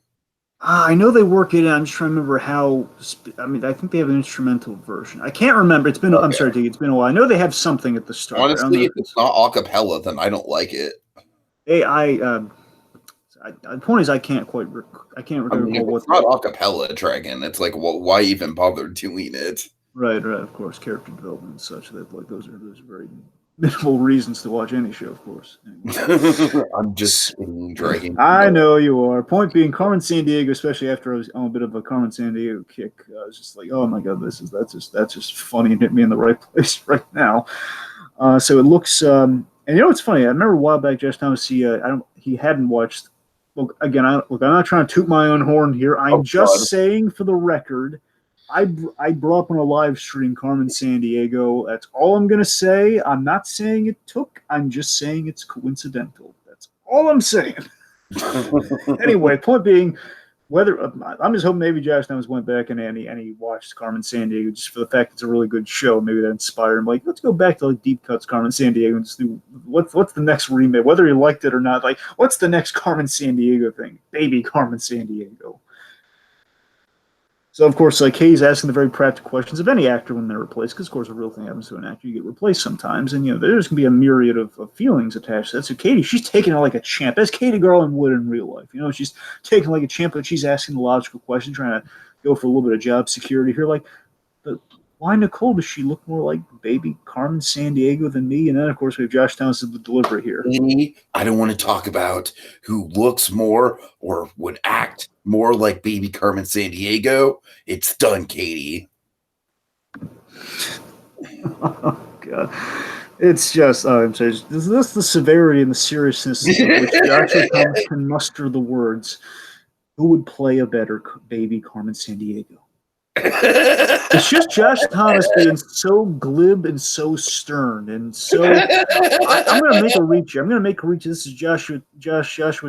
I know they work it out. I'm just trying to remember how. I think they have an instrumental version. I can't remember. It's been. Okay. I'm sorry, Tiki. It's been a while. I know they have something at the start. Honestly, if it's not a cappella, then I don't like it. The point is, I can't remember what. It's not a cappella, Dragon. It's like, well, why even bother doing it? Right. Of course, character development and such. That like those are very minimal reasons to watch any show, of course. Anyway. I'm just Dragon. I know you are. Point being, Carmen Sandiego, especially after I was on a bit of a Carmen Sandiego kick, I was just like, oh my God, that's just funny and hit me in the right place right now. So it looks, and it's funny. I remember a while back, Josh Thomas, he hadn't watched. Look, again, I'm not trying to toot my own horn here. I'm saying for the record. I brought up on a live stream Carmen Sandiego. That's all I'm going to say. I'm not saying it took. I'm just saying it's coincidental. That's all I'm saying. Anyway, point being, I'm just hoping maybe Josh Thomas went back and he watched Carmen Sandiego just for the fact it's a really good show. Maybe that inspired him. Like, let's go back to like Deep Cuts Carmen Sandiego and just do what's the next remake, whether he liked it or not. Like, what's the next Carmen Sandiego thing? Baby Carmen Sandiego. So, of course, like Katie's asking the very practical questions of any actor when they're replaced, because, of course, a real thing happens to an actor. You get replaced sometimes, and, there's going to be a myriad of feelings attached to that. So Katie, she's taking it like a champ, as Katie Garland would in real life. She's taking it like a champ, but she's asking the logical question, trying to go for a little bit of job security here. Like, but why, Nicole, does she look more like baby Carmen Sandiego than me? And then, of course, we have Josh Thomas at the delivery here. I don't want to talk about who looks more or would act more like baby Carmen Sandiego. It's done, Katie. Oh, God. It's just, I'm sorry, this the severity and the seriousness of which Joshua Thomas can muster the words. Who would play a better baby Carmen Sandiego? It's just Josh Thomas being so glib and so stern and so. I'm going to make a reach here. I'm going to make a reach. This is Joshua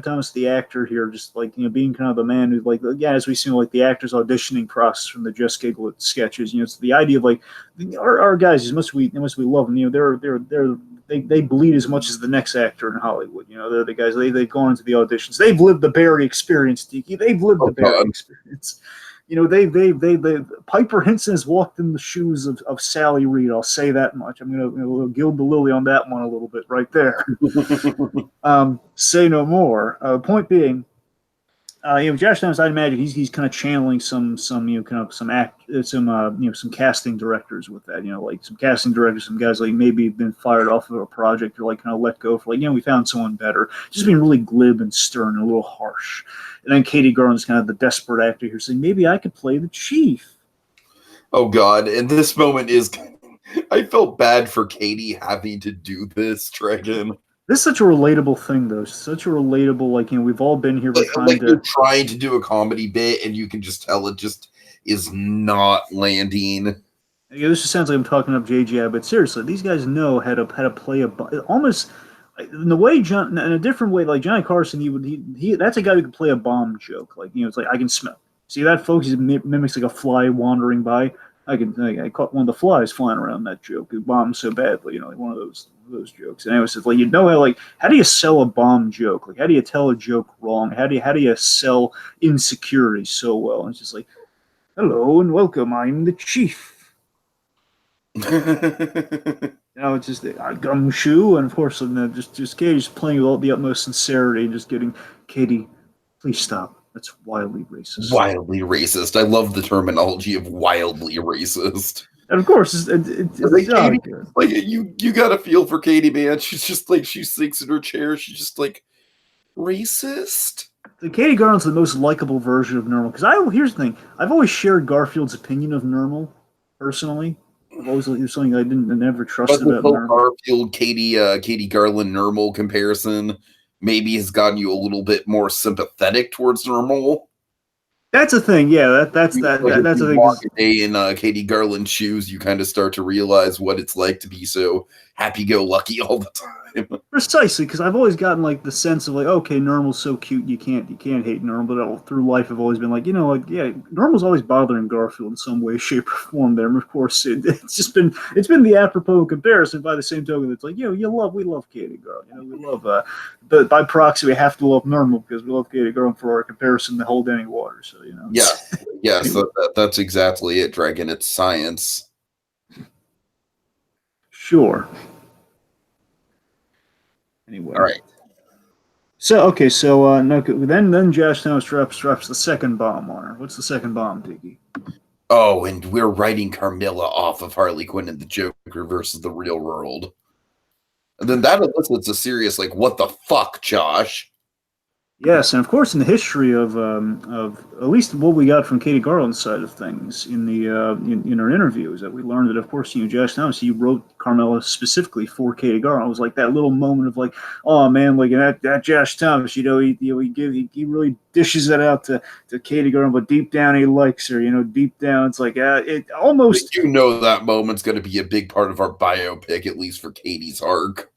Thomas, the actor here, just like being kind of the man who as we see like the actors auditioning process from the Just Giggle It sketches. It's the idea of like our guys as much we love them. They bleed as much as the next actor in Hollywood. They're the guys. They've gone into the auditions. They've lived the Barry experience, Tiki. They've lived the Barry experience. They Piper Henson has walked in the shoes of Sally Reed. I'll say that much. I'm gonna gild the lily on that one a little bit right there. Say no more. Point being, Josh Thomas, I'd imagine he's kind of channeling some casting directors with that. Like some casting directors, some guys like maybe been fired off of a project or like kind of let go for we found someone better. Just being really glib and stern and a little harsh. And then Katie Garland's kind of the desperate actor here saying, maybe I could play the chief. Oh God! And this moment is, I felt bad for Katie having to do this, Dragon. This is such a relatable thing, though. Such a relatable, we've all been here. You're trying to do a comedy bit, and you can just tell it just is not landing. This just sounds like I'm talking up JJ, but seriously, these guys know how to play almost in the way in a different way. Like Johnny Carson, that's a guy who can play a bomb joke. It's like I can smell. See that, folks? He mimics like a fly wandering by. I caught one of the flies flying around that joke. It bombed so badly, like one of those jokes. And I was just like, how do you sell a bomb joke? Like, how do you tell a joke wrong? How do you sell insecurity so well? And it's just like, hello and welcome. I'm the chief. It's just gumshoe, and of course, just Katie playing with all the utmost sincerity and just getting Katie, please stop. That's wildly racist. Wildly racist. I love the terminology of wildly racist. And of course, it's Katie, you got to feel for Katie, man. She's just like, she sinks in her chair. She's just like, racist. Katie Garland's the most likable version of Normal. Because here's the thing: I've always shared Garfield's opinion of Normal, personally. I've always it was something I never trusted about Normal. Garfield, Katie Garland, Normal comparison maybe has gotten you a little bit more sympathetic towards Normal. That's a thing, yeah. That's a thing. Walk a day in Katie Garland's shoes, you kind of start to realize what it's like to be so happy-go-lucky all the time. Precisely, because I've always gotten the sense of okay, Normal's so cute, you can't hate Normal. But through life, I've always been Normal's always bothering Garfield in some way, shape, or form. There, and of course, it's been the apropos comparison. By the same token, it's we love Katie Garland. We love but by proxy, we have to love Normal because we love Katie Garland for our comparison to hold any water. So yes, that's exactly it, Dragon. It's science. Sure. Anyway. All right. So then Josh Thomas drops the second bomb on her. What's the second bomb, Tiki? Oh, and we're writing Carmilla off of Harley Quinn and the Joker versus the real world. And then that elicits a serious what the fuck, Josh? Yes, and of course, in the history of at least what we got from Katie Garland's side of things in the in her interviews, that we learned that of course Josh Thomas he wrote Carmilla specifically for Katie Garland. It was like that little moment of oh man, that Josh Thomas, he really dishes that out to Katie Garland, but deep down he likes her. Deep down it's it almost. That moment's going to be a big part of our biopic, at least for Katie's arc.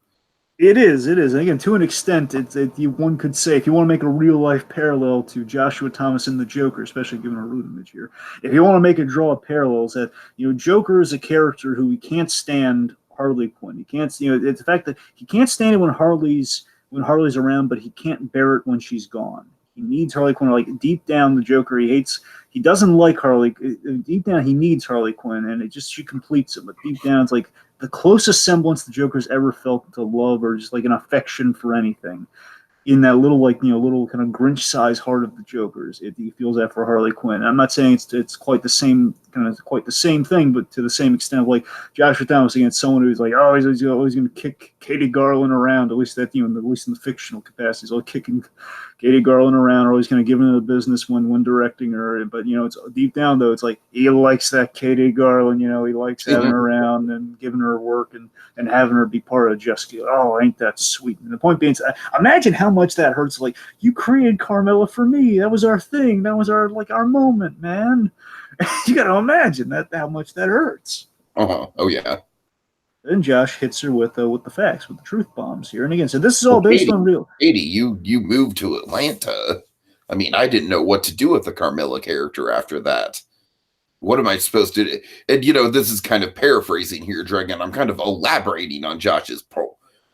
It is. And again, to an extent, one could say, if you want to make a real-life parallel to Joshua Thomas and the Joker, especially given our root image here, if you want to draw a parallels that, Joker is a character who he can't stand Harley Quinn. He can't, it's the fact that he can't stand it when Harley's around, but he can't bear it when she's gone. He needs Harley Quinn. Deep down, the Joker, he doesn't like Harley. Deep down, he needs Harley Quinn, and she completes him. But deep down, it's the closest semblance the Joker's ever felt to love or just an affection for anything. In that little little kind of Grinch-sized heart of the Joker's, he feels that for Harley Quinn. I'm not saying it's quite the same thing, but to the same extent of Joshua Thomas against someone who's he's always going to kick Katie Garland around, at least in the fictional capacity. He's all kicking Katie Garland around, always kind of giving her the business when directing her. But it's deep down though, it's like he likes that Katie Garland. He likes having her around and giving her work and having her be part of JustGiggleIt. Oh, ain't that sweet? And the point being, imagine how much that hurts. Like, you created Carmela for me. That was our thing. That was our moment, man. You got to imagine how much that hurts. Oh yeah. Then Josh hits her with the facts, with the truth bombs here. And again, so this is all based on real. Katie, you moved to Atlanta. I mean, I didn't know what to do with the Carmilla character after that. What am I supposed to do? And, this is kind of paraphrasing here, Dragon. I'm kind of elaborating on Josh's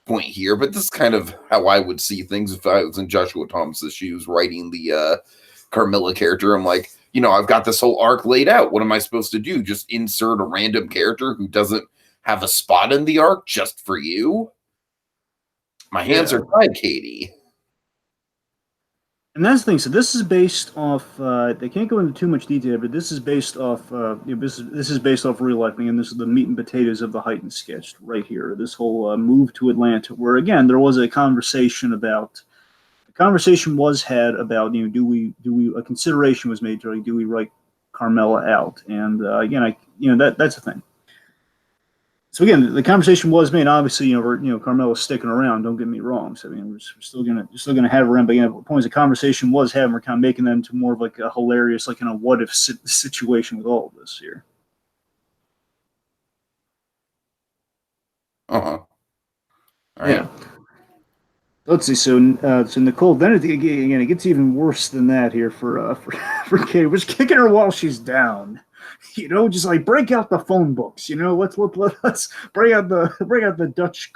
point here, but this is kind of how I would see things if I was in Joshua Thomas's shoes writing the Carmilla character. I'm like, I've got this whole arc laid out. What am I supposed to do? Just insert a random character who doesn't have a spot in the arc just for you? My hands are tied, Katie. And that's the thing. So this is based off. They can't go into too much detail, but this is based off. This is based off real life, and this is the meat and potatoes of the Heightened sketch right here. This whole move to Atlanta, where again there was a conversation about. The conversation was had about do we a consideration was made to do we write Carmela out, and again that's the thing. So again, the conversation was made. Obviously, Carmela's sticking around. Don't get me wrong. So we're still gonna have her in. But the point is, the conversation was having we're kind of making them to more of like a hilarious, like what if situation with all of this here. All right. Yeah. Let's see. So Nicole. Then again, it gets even worse than that here for Katie. We're just kicking her while she's down. Just like break out the phone books. Let's break out the Dutch,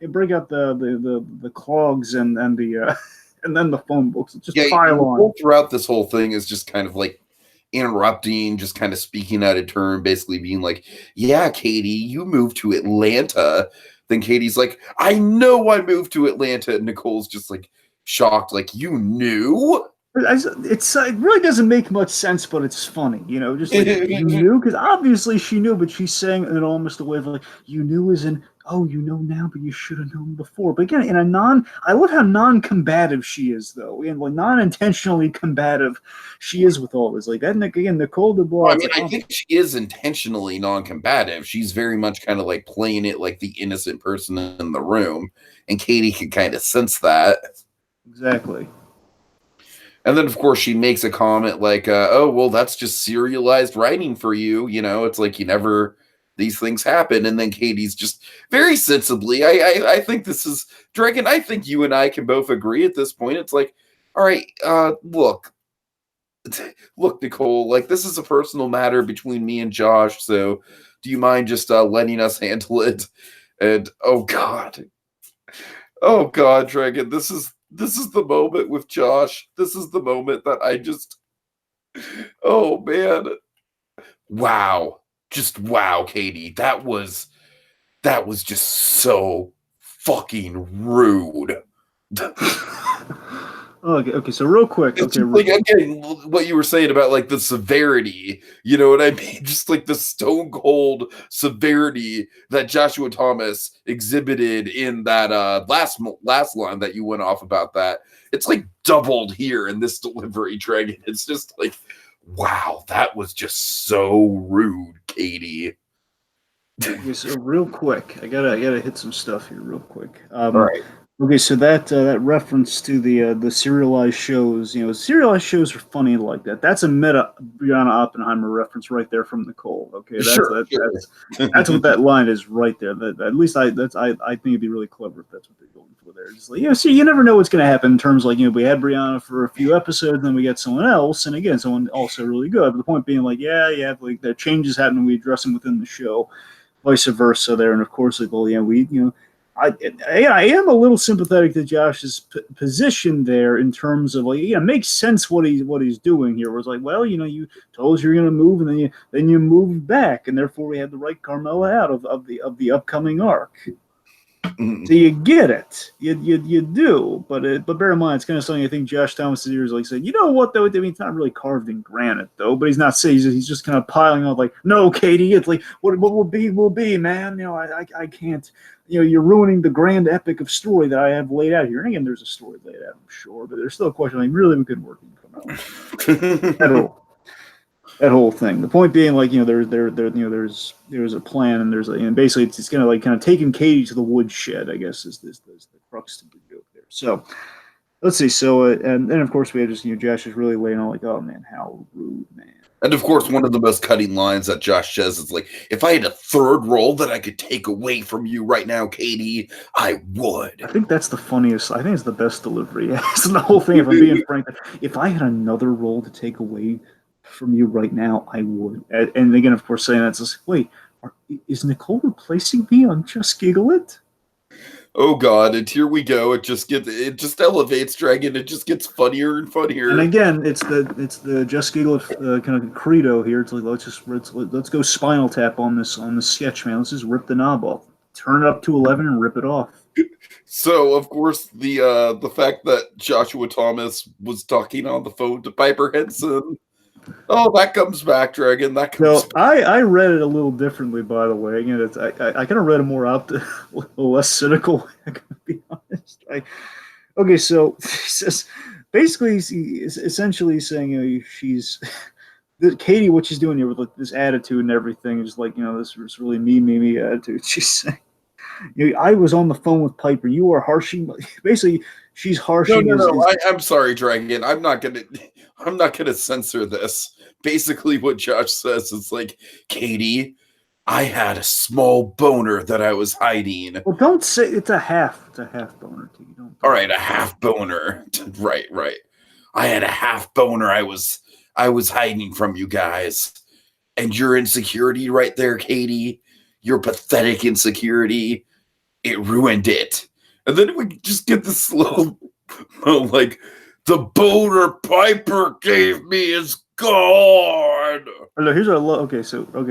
break out the clogs and the and then the phone books. Just pile on. Throughout this whole thing is just kind of like interrupting, just kind of speaking out of turn, basically being like, "Yeah, Katie, you moved to Atlanta." Then Katie's like, "I know I moved to Atlanta," and Nicole's just like shocked, like, "You knew?" It really doesn't make much sense, but it's funny, just like you knew, because obviously she knew, but she's saying in almost a way of like, you knew as in, oh, you know now, but you should have known before. But again, I love how non-combative she is, though, and like non-intentionally combative she is with all this. Like that, again, Nicole Dubois. I think she is intentionally non-combative. She's very much kind of like playing it like the innocent person in the room, and Katie can kind of sense that. Exactly. And then, of course, she makes a comment like, oh, well, that's just serialized writing for you. It's like these things happen. And then Katie's just very sensibly, I think this is, Dragon, I think you and I can both agree at this point. It's like, all right, look, Nicole, like this is a personal matter between me and Josh. So do you mind just letting us handle it? And, oh, God, Dragon, this is the moment with Josh. This is the moment that I just, oh man. Wow. Just wow, Katie. That was just so fucking rude. Okay, so real quick. Okay, like, again, what you were saying about like the severity, you know what I mean? Just like the stone cold severity that Joshua Thomas exhibited in that last line that you went off about that. It's like doubled here in this delivery, Dragon. It's just like, wow, that was just so rude, Katie. Okay, so real quick, I gotta hit some stuff here real quick. All right. Okay, so that reference to the serialized shows, serialized shows are funny like that. That's a meta Brianna Oppenheimer reference right there from Nicole. Okay, that's what that line is right there. At least I think it'd be really clever if that's what they're going for there. Just like see, you never know what's going to happen in terms of like we had Brianna for a few episodes, then we get someone else, and again someone also really good. But the point being like like the changes happen, we address them within the show, vice versa there, and of course like I am a little sympathetic to Josh's position there in terms of like, it makes sense what he's doing here. Where it's like, well, you told us you're going to move, and then you moved back, and therefore we had to write Carmela out of the upcoming arc. So you get it, you do, but bear in mind it's kind of something I think Josh Thomas is like saying. You know what though? I mean, it's not really carved in granite though, but he's not saying he's just kind of piling on like, no, Katie, it's like what will be, man. You know, I can't. You know, you're ruining the grand epic of story that I have laid out here. And again, there's a story laid out, I'm sure, but there's still a question. Like, really, we couldn't work at all. That whole thing. The point being, like, you know, there's a plan, and and basically it's gonna like kind of taking Katie to the woodshed, I guess, is the crux of the joke there. So let's see. So and then of course we had just Josh is really laying on like, oh man, how rude, man. And of course, one of the most cutting lines that Josh says is like, if I had a third role that I could take away from you right now, Katie, I would. I think that's the funniest. I think it's the best delivery. It's the whole thing. If I'm being frank, if I had another role to take away from you right now, I would. And again, of course, saying that, it's like, wait, is Nicole replacing me on Just Giggle It? Oh God! And here we go. It just elevates, Dragon. It just gets funnier and funnier. And again, it's the Just Giggle It kind of credo here. It's like let's go Spinal Tap on this sketch, man. Let's just rip the knob off, turn it up to 11, and rip it off. So, of course, the fact that Joshua Thomas was talking on the phone to Piper Henson. Oh, that comes back, Dragon. That comes back. I read it a little differently, by the way. Again, I kind of read it more a less cynical way, I'm going to be honest. Okay, so he says, basically, he's essentially saying, she's... Katie, what she's doing here with like, this attitude and everything is like, this really me attitude. She's saying, I was on the phone with Piper. You are harshing... Basically, she's harshing... No. I'm sorry, Dragon. I'm not gonna censor this. Basically, what Josh says is like, Katie, I had a small boner that I was hiding. Well, don't say it's a half. It's a half boner. All right, a half boner. Right. I had a half boner. I was hiding from you guys, and your insecurity right there, Katie. Your pathetic insecurity. It ruined it. And then we just get this slow, like, the boner Piper gave me is gone. Here's what I love. Okay, I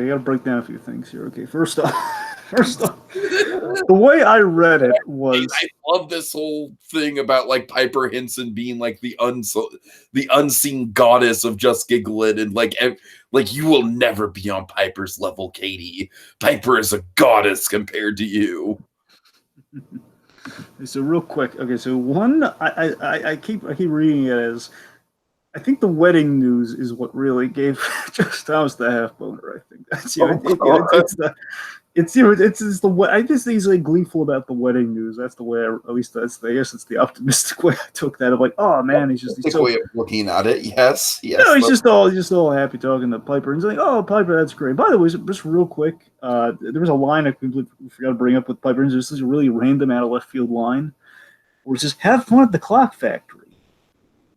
gotta break down a few things here. Okay, first off, the way I read it was I love this whole thing about like Piper Henson being like the unseen goddess of Just Giggle It, and like you will never be on Piper's level, Katie. Piper is a goddess compared to you. So real quick, okay. So one, I keep reading it as I think the wedding news is what really gave Josh Thomas the half boner. I think that's it's the I just easily gleeful about the wedding news. That's the way. I guess it's the optimistic way I took that. Of like, oh man, he's so way of looking at it. Yes. No, he's just all happy talking to Piper. And he's like, oh, Piper, that's great. By the way, just real quick, there was a line I completely forgot to bring up with Piper. This is a really random out of left field line where it says, "Have fun at the clock factory."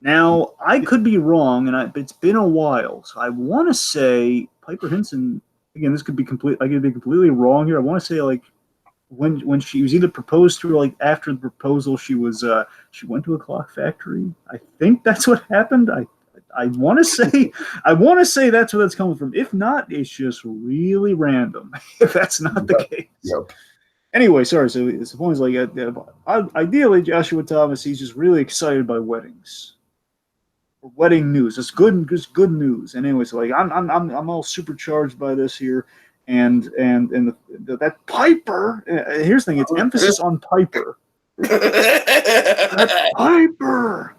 Now, I could be wrong, and it's been a while, so I want to say Piper Henson. Again, this could be complete. I could be completely wrong here. I want to say like when she was either proposed to, or like after the proposal, she went to a clock factory. I think that's what happened. I want to say that's where that's coming from. If not, it's just really random. If that's not the case. Yep. Anyway, sorry. So the point is like, ideally, Joshua Thomas, he's just really excited by weddings. Wedding news. It's good news. And anyway, so like I'm all supercharged by this here, and that Piper. Here's the thing. It's emphasis on Piper. That Piper.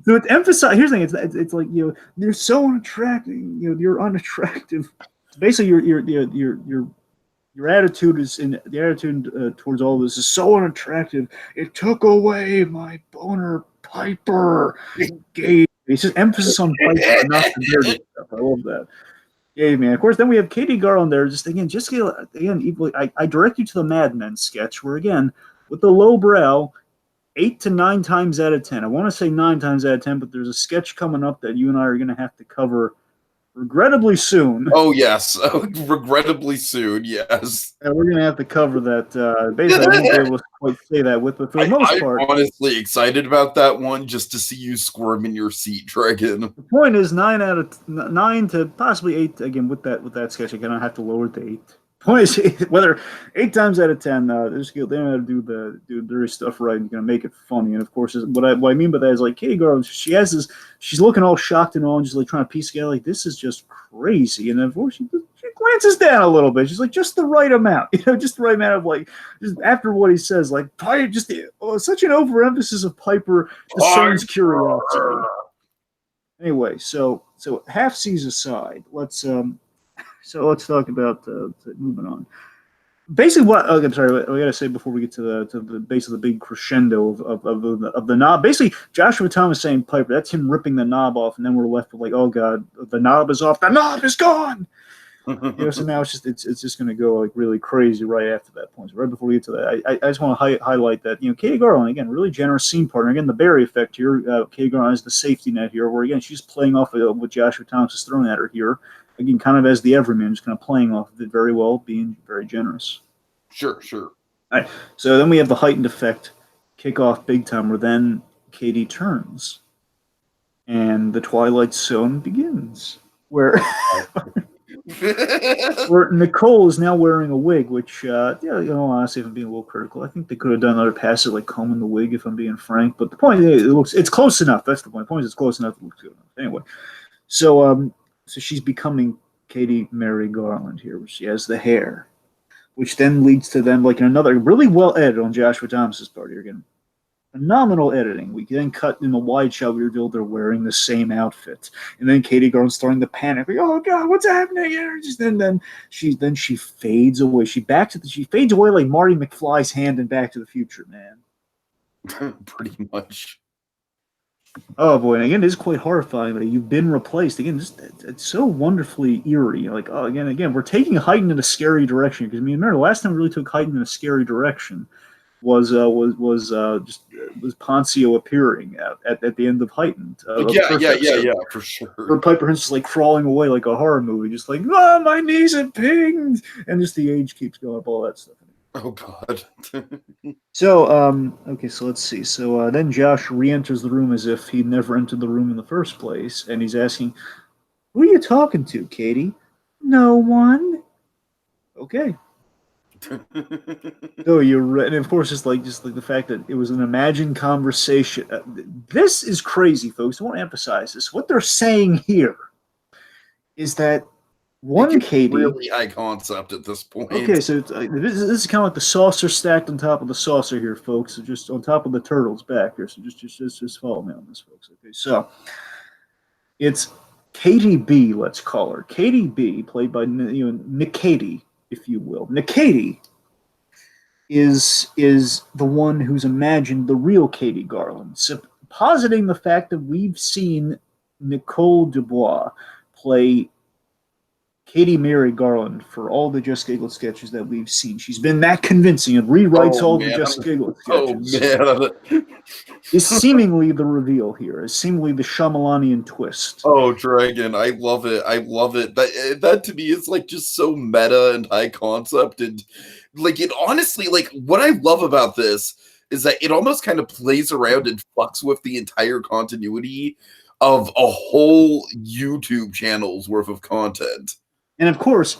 So it's emphasized. Here's the thing. It's like you're so unattractive. You're unattractive. Basically, your attitude is in the attitude towards all this is so unattractive. It took away my boner. Piper gave. It's just emphasis on Piper, not the dirty stuff. I love that. Yeah, man. Of course, then we have Katie Garland there. I direct you to the Mad Men sketch, where again, with the low brow, 8 to 9 times out of 10. I want to say 9 times out of 10, but there's a sketch coming up that you and I are going to have to cover regrettably soon. Oh, yes. Regrettably soon, yes. And we're going to have to cover that. Basically, I won't be able to quite say that but for the most part. I'm honestly excited about that one just to see you squirm in your seat, Dragon. The point is 9 to possibly 8, again, with that sketch. Again, I have to lower it to 8. Point is, whether 8 times out of 10, they know how to do dirty stuff right and gonna make it funny. And of course, what I mean by that is like Katie Garland, she's looking all shocked and all, and just like trying to piece together like this is just crazy. And then of course she glances down a little bit. She's like just the right amount, just the right amount of like just after what he says, like Piper just such an overemphasis of Piper discerns curiosity. Anyway, so half seas aside, let's talk about moving on. Basically, I'm sorry. What I gotta say before we get to the base of the big crescendo of the knob. Basically, Joshua Thomas saying Piper. That's him ripping the knob off, and then we're left with like, oh god, the knob is off. The knob is gone. So now it's just going to go like really crazy right after that point. So right before we get to that, I just want to highlight that Katie Garland again, really generous scene partner. Again, the Barry effect here. Katie Garland is the safety net here, where again she's playing off of what Joshua Thomas is throwing at her here. Again, kind of as the everyman, just kind of playing off of it very well, being very generous. Sure. All right. So then we have the heightened effect kick off big time, where then Katie turns, and the Twilight Zone begins, where. Where Nicole is now wearing a wig, which, honestly, if I'm being a little critical, I think they could have done another pass like combing the wig, if I'm being frank. But the point is, it's close enough. That's the point. The point is, it's close enough. It looks good enough. Anyway, so she's becoming Katie Mary Garland here, where she has the hair, which then leads to them like another really well edited on Joshua Thomas's part here again. Phenomenal editing. We then cut in the wide shot. We revealed they're wearing the same outfit, and then Katie Garland's starting to panic. Like, oh god, what's happening here? Then she fades away. She fades away like Marty McFly's hand in Back to the Future, man. Pretty much. Oh boy, and again, it is quite horrifying that you've been replaced. Again, it's so wonderfully eerie. Like, oh, again, we're taking Heightened in a scary direction because remember the last time we really took Heightened in a scary direction was Poncio appearing at the end of Heightened. Yeah, for sure. Where Piper Prince is like crawling away like a horror movie, just like, oh, my knees have pinged, and just the age keeps going up, all that stuff. Oh god. So okay, so let's see. So then Josh re-enters the room as if he never entered the room in the first place, and he's asking, "Who are you talking to, Katie?" "No one." Okay. No, you're right. And of course, just like the fact that it was an imagined conversation. This is crazy, folks. I want to emphasize this. What they're saying here is that one Katie, really high concept at this point. Okay, so this is kind of like the saucer stacked on top of the saucer here, folks. So just on top of the turtles back here. So just follow me on this, folks. Okay, so it's Katie B. Let's call her Katie B. Played by Nick Katie, if you will. Nick Katie is the one who's imagined the real Katie Garland, so positing the fact that we've seen Nicole Dubois play Katie Mary Garland for all the Just Giggle It sketches that we've seen. She's been that convincing and rewrites all the Just Giggle It sketches. Oh, man. Is seemingly the reveal here, is seemingly the Shyamalanian twist. Oh, Dragon, I love it. That to me is like just so meta and high concept, and like it honestly, like what I love about this is that it almost kind of plays around and fucks with the entire continuity of a whole YouTube channel's worth of content. And of course,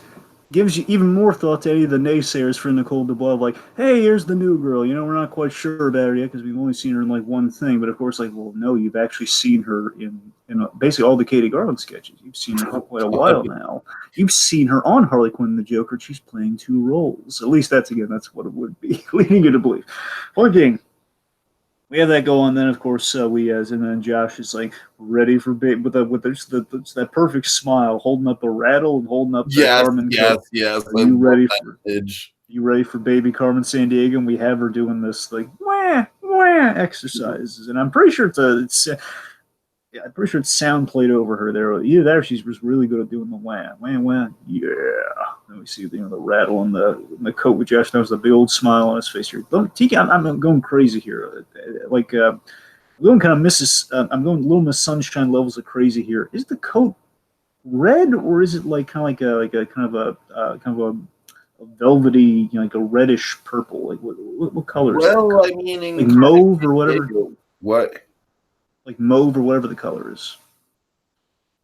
gives you even more thought to any of the naysayers for Nicole Dubois, like, hey, here's the new girl. We're not quite sure about her yet because we've only seen her in like one thing. But of course, like, well, no, you've actually seen her in basically all the Katie Garland sketches. You've seen her for quite a while now. You've seen her on Harley Quinn and the Joker. She's playing 2 roles. At least that's what it would be, leading you to believe. Point being, we have that go on. Then, of course, and then Josh is like ready for big with that perfect smile, holding up a rattle and holding up Carmen. Yes. You ready for baby Carmen Sandiego? And we have her doing this like wah wah exercises, and I'm pretty sure it's sound played over her there. Either that or she's just really good at doing the wah wah wah. Yeah. And we see the rattle in the coat with Josh knows the big old smile on his face here. Tiki, I'm going crazy here. Like I'm going kind of I'm going Little Miss Sunshine levels of crazy here. Is the coat red or is it like kind of a velvety, like a reddish purple? Like what color is it? Well, I mean, like mauve or whatever. What? Like mauve or whatever the color is.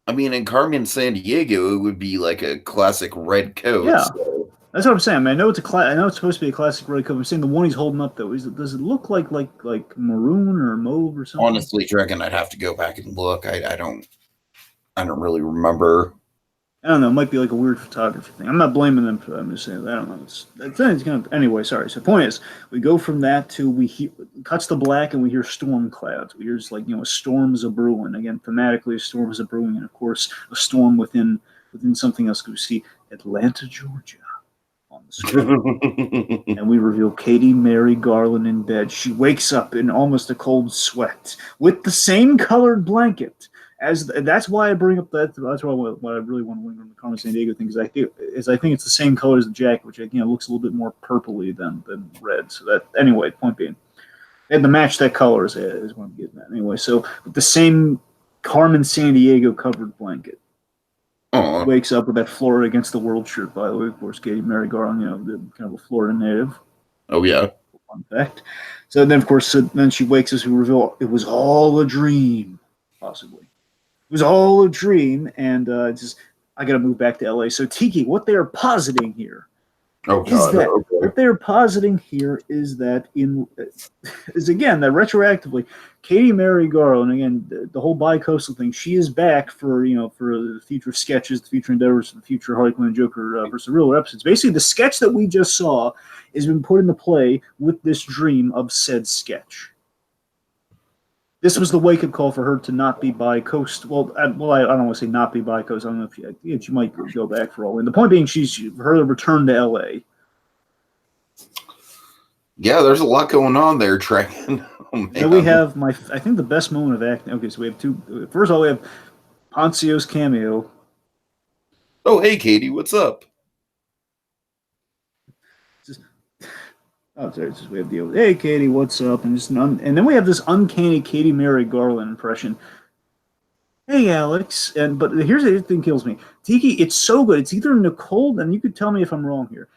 I mean, in Carmen Sandiego, it would be like a classic red coat. Yeah. So. That's what I'm saying. I mean, I know it's I know it's supposed to be a classic red coat. I'm saying the one he's holding up though does it look like maroon or mauve or something? Honestly, Dragon, I'd have to go back and look. I don't really remember. I don't know. It might be like a weird photography thing. I'm not blaming them for that. I'm just saying I don't know. It's kind of anyway. Sorry. So the point is, we go from that to cuts to black and we hear storm clouds. We hear just like a storm is a brewing. Again, thematically, a storm is a brewing, and of course, a storm within something else. We see Atlanta, Georgia, on the screen. And we reveal Katie Mary Garland in bed. She wakes up in almost a cold sweat with the same colored blanket. That's why I bring up that. That's why I really want to linger on the Carmen Sandiego thing, because I think it's the same color as the jacket, which looks a little bit more purpley than red. So that anyway. Point being, they had to match that color is what I'm getting at. Anyway, so with the same Carmen Sandiego covered blanket. Aww. Wakes up with that Florida against the world shirt, by the way. Of course, Katie Mary Garland, kind of a Florida native. Oh, yeah. Fun fact. So then, of course, then she wakes us to reveal it was all a dream, possibly. It was all a dream, and I got to move back to LA. So, Tiki, what they are positing here what they're positing here is that again that retroactively, Katie Mary Garland, again the whole bi-coastal thing, she is back for the future sketches, the future endeavors, the future Harley Quinn and Joker versus real episodes. Basically, the sketch that we just saw has been put into play with this dream of said sketch. This was the wake-up call for her to not be bi-coastal. I don't want to say not be bi-coastal. I don't know if she might go back for all. And the point being, her to return to L.A. Yeah, there's a lot going on there, Dragon. Oh, so we have I think the best moment of acting. Okay, so we have two. First of all, we have Poncio's cameo. Oh, hey, Katie, what's up? We have the hey, Katie, what's up? And and then we have this uncanny Katie Mary Garland impression. Hey, Alex. But here's the thing kills me. Tiki, it's so good. It's either Nicole, and you could tell me if I'm wrong here.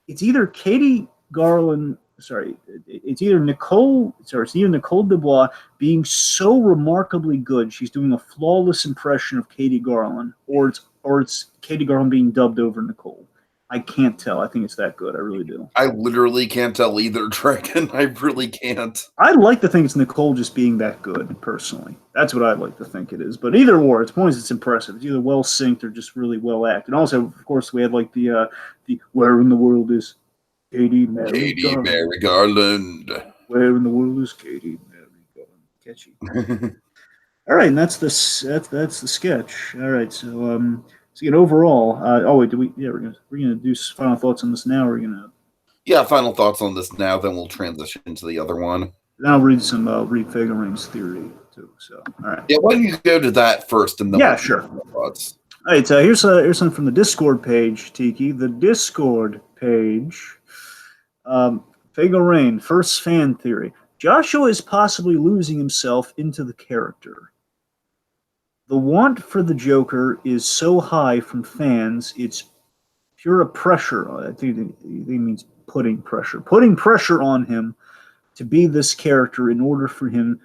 It's either Katie Garland. Sorry, it's either Nicole Dubois being so remarkably good, she's doing a flawless impression of Katie Garland, or it's Katie Garland being dubbed over Nicole. I can't tell. I think it's that good. I really do. I literally can't tell either, Dragon. I really can't. I'd like to think it's Nicole just being that good, personally. That's what I'd like to think it is. But either or, it's impressive. It's either well synced or just really well acted. And also, of course, we had like the where in the world is Katie Mary Garland? Where in the world is Katie Mary Garland? Catchy. All right, and that's the sketch. All right, so overall, we're gonna do final thoughts on this now. We're gonna final thoughts on this now. Then we'll transition to the other one. Then I'll read Figarine's theory too. So all right, yeah, why don't you go to that first, and then sure. Thoughts. All right, so here's something from the Discord page, Tiki. The Discord page. Figarine, first fan theory. Joshua is possibly losing himself into the character. The want for the Joker is so high from fans, it's pure pressure. I think he means putting pressure on him to be this character in order for him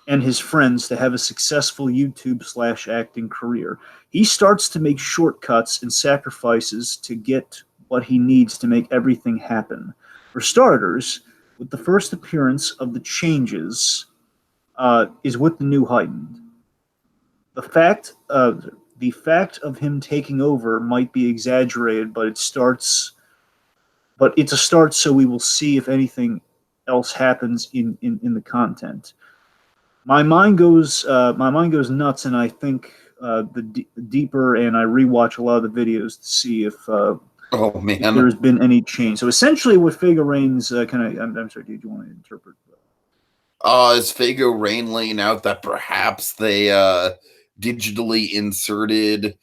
and his friends to have a successful YouTube/acting career. He starts to make shortcuts and sacrifices to get what he needs to make everything happen. For starters, with the first appearance of the changes is with the new Heightened. The fact of him taking over might be exaggerated, but it's a start, so we will see if anything else happens in the content. My mind goes nuts, and I think deeper, and I rewatch a lot of the videos to see if there's been any change. So essentially, what Figarine's I'm sorry, did you want to interpret? Is Figurine laying out that perhaps they digitally inserted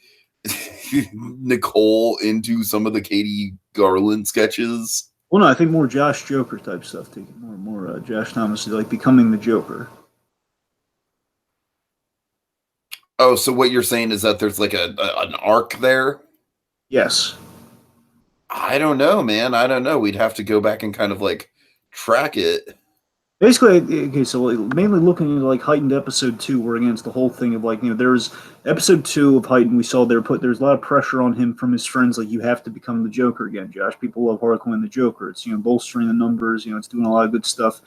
Nicole into some of the Katie Garland sketches? Well, no, I think more Josh Joker type stuff. More Josh Thomas, like becoming the Joker. Oh, so what you're saying is that there's like an arc there? Yes. I don't know, man. I don't know. We'd have to go back and kind of like track it. Basically, okay, so mainly looking into like Heightened episode 2, where again it's the whole thing of like, there's episode 2 of Heightened. We saw there's a lot of pressure on him from his friends, like you have to become the Joker again, Josh. People love Harley Quinn the Joker. It's bolstering the numbers. It's doing a lot of good stuff